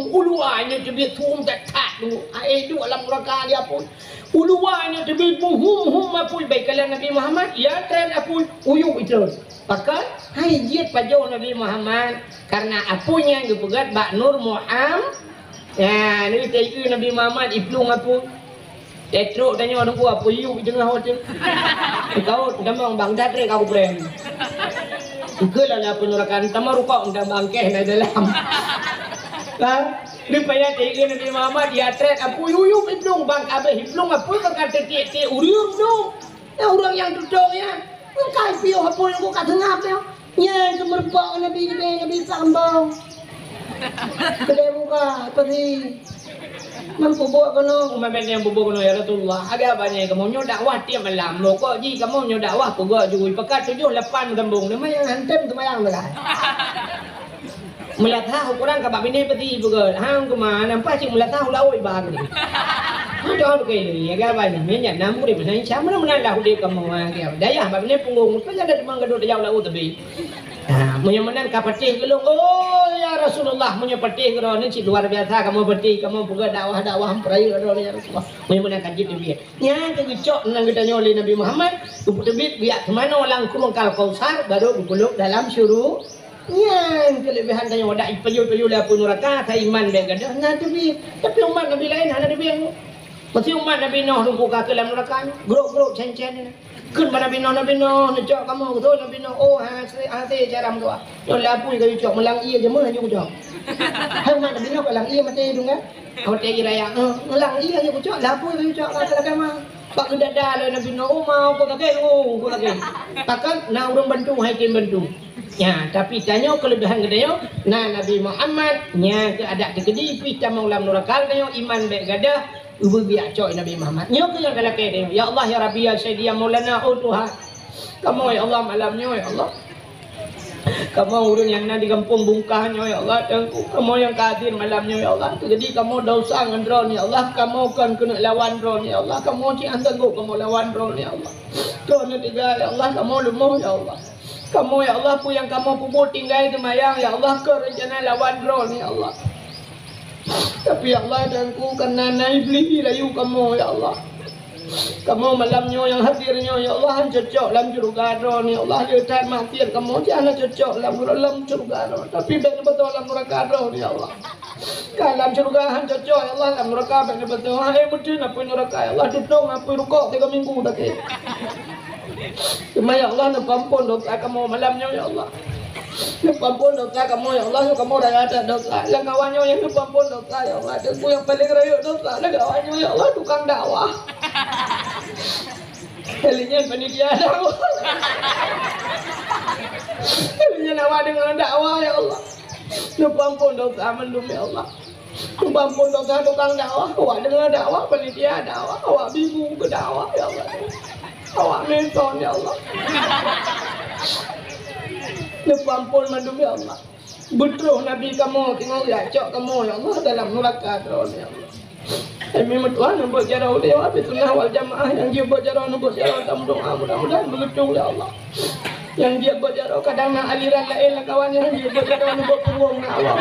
uluannya tebit hum dekat itu alam neraka dia pun uluannya tebit hum apul baik kalian Nabi Muhammad ya tren apul uyuh itu Pakat hai jit pajo Nabi Muhammad karena apunya gepegat Bak Nur Muhammad. Ya, ni tadi Nabi Muhammad iplung apu. Tetruk tanya orang ku apa you di tengah hotel. Kau damang Baghdad rek kau brand. Ikelah lah penurakan tamaruka undang bangkeh na dalam. Kan? Ni payah tadi Nabi Muhammad dia trek apu you iplung bang abe iplung apu kan tetik urium dong. Ya orang yang duduk ya. Kai pio apu yang ku kat tengah pio. Nya kemerpak Nabi sambang. Kedai buka pergi. Mampu buat kono, umat yang buat kono ya Rasulullah. Ada banyak kamu nyo dakwah tiap malam. Lo kok ji kamu nyo dakwah pegak jui pekat 7-8 gambung. Nama yang hantam kemayang belah. Melihat tahu kurang kabak bini peti pegat. Hang kemana? Nampak cik melihat tahu lawa ibang ni. Macam tu kali. Ada banyak minyak namu di pesawat. Siapa mana lahu di kamu? Daya bab bini punggung. Kan ada demang gedut jauh laut tapi. Menyemenan kapatih gelung. Oh ya Rasulullah punya patih kero ni luar biasa kamu patih kamu buka dakwah perai kero ni ya Rasulullah. Menyemenan kaji dia. Nya kegecok nang kita nyoli Nabi Muhammad, tebit biak kemana orang kumangkal Kausar baru dipeluk dalam syuruk. Nya kelebihan tanya wadah ipayu-payu dah pun neraka ta iman be gadah nah tapi umat Nabi lain ada Nabi yang mesti umat Nabi Nuh dungku ka dalam neraka grok-grok cen-cen ni. Kun pada Nabi Nuh necok kamu betul Nabi Nuh oh hati caram tu yo lapui ka cok melang ia je mah ju cok hang mak Nabi Nuh melang ia mati dung kan au te raya melang ia je cok lapui ka cok ka mah pak kedada le Nabi Nuh oh mau ko kakek ko kakek takkan na urang bantu hai tim bantu ya tapi tanya kelebihan gedeyo nah Nabi Muhammad nya ke ada kegedi pita maulam nurakal tanya iman be gadah ubu biak coy Nabi Muhammad nyok yang kala kede ya Allah ya Rabbi ya Sayyidi ya Maulana Tuhan kamu ya Allah malamnya ya Allah kamu urang yang na di kampung bungkahnya ya Allah dan kamu yang kadir malamnya ya Allah jadi kamu dosa ngendron ya Allah kamu kan kena lawan ron ya Allah kamu ci antanggu kamu lawan ron ya Allah tuan tiga ya Allah kamu lumuh ya Allah kamu ya Allah pu yang kamu puput tinggal kemayang ya Allah ke rencana lawan ron ya Allah tapi ya Allah dan ku karena naib beli layu kamu ya Allah kamu malamnya yang hadirnya ya Allah cocok dalam surga ron ya Allah dia tak mati kamu jangan cocok dalam surga ron tapi betul dalam neraka ron ya Allah dalam surga han cocok ya Allah dalam neraka betul hai mesti apa neraka ya Allah tutung apa rukuk 3 minggu tak ke cuma ya Allah nampun dosa kamu malamnya ya Allah Nupampun dosa kamu ya Allah, kamu dah ada dosa. Yang kawannya yang nupampun dosa ya Allah. Dan yang paling rayuk dosa, yang kawannya ya Allah tukang dakwah. Kalinya panitia dakwah. Kalinya dakwah dengan dakwah ya Allah. Nupampun dosa mendum ya Allah. Nupampun dosa tukang dakwah, awak dengan dakwah panitia dakwah, awak bingung ke dakwah ya Allah. Awak menton ya Allah. Nupampun mandum ya Allah. Betul Nabi kamu tengok gacok kamu ya Allah dalam neraka terus ya Allah. Kami metuan buat jarau dia habis sunnah wal jamaah yang dia buat jarau dalam doa mudah-mudahan begitu ya Allah. Yang dia buat jarau kadang aliran lain lah kawannya dia buat jarau buat punggung Allah.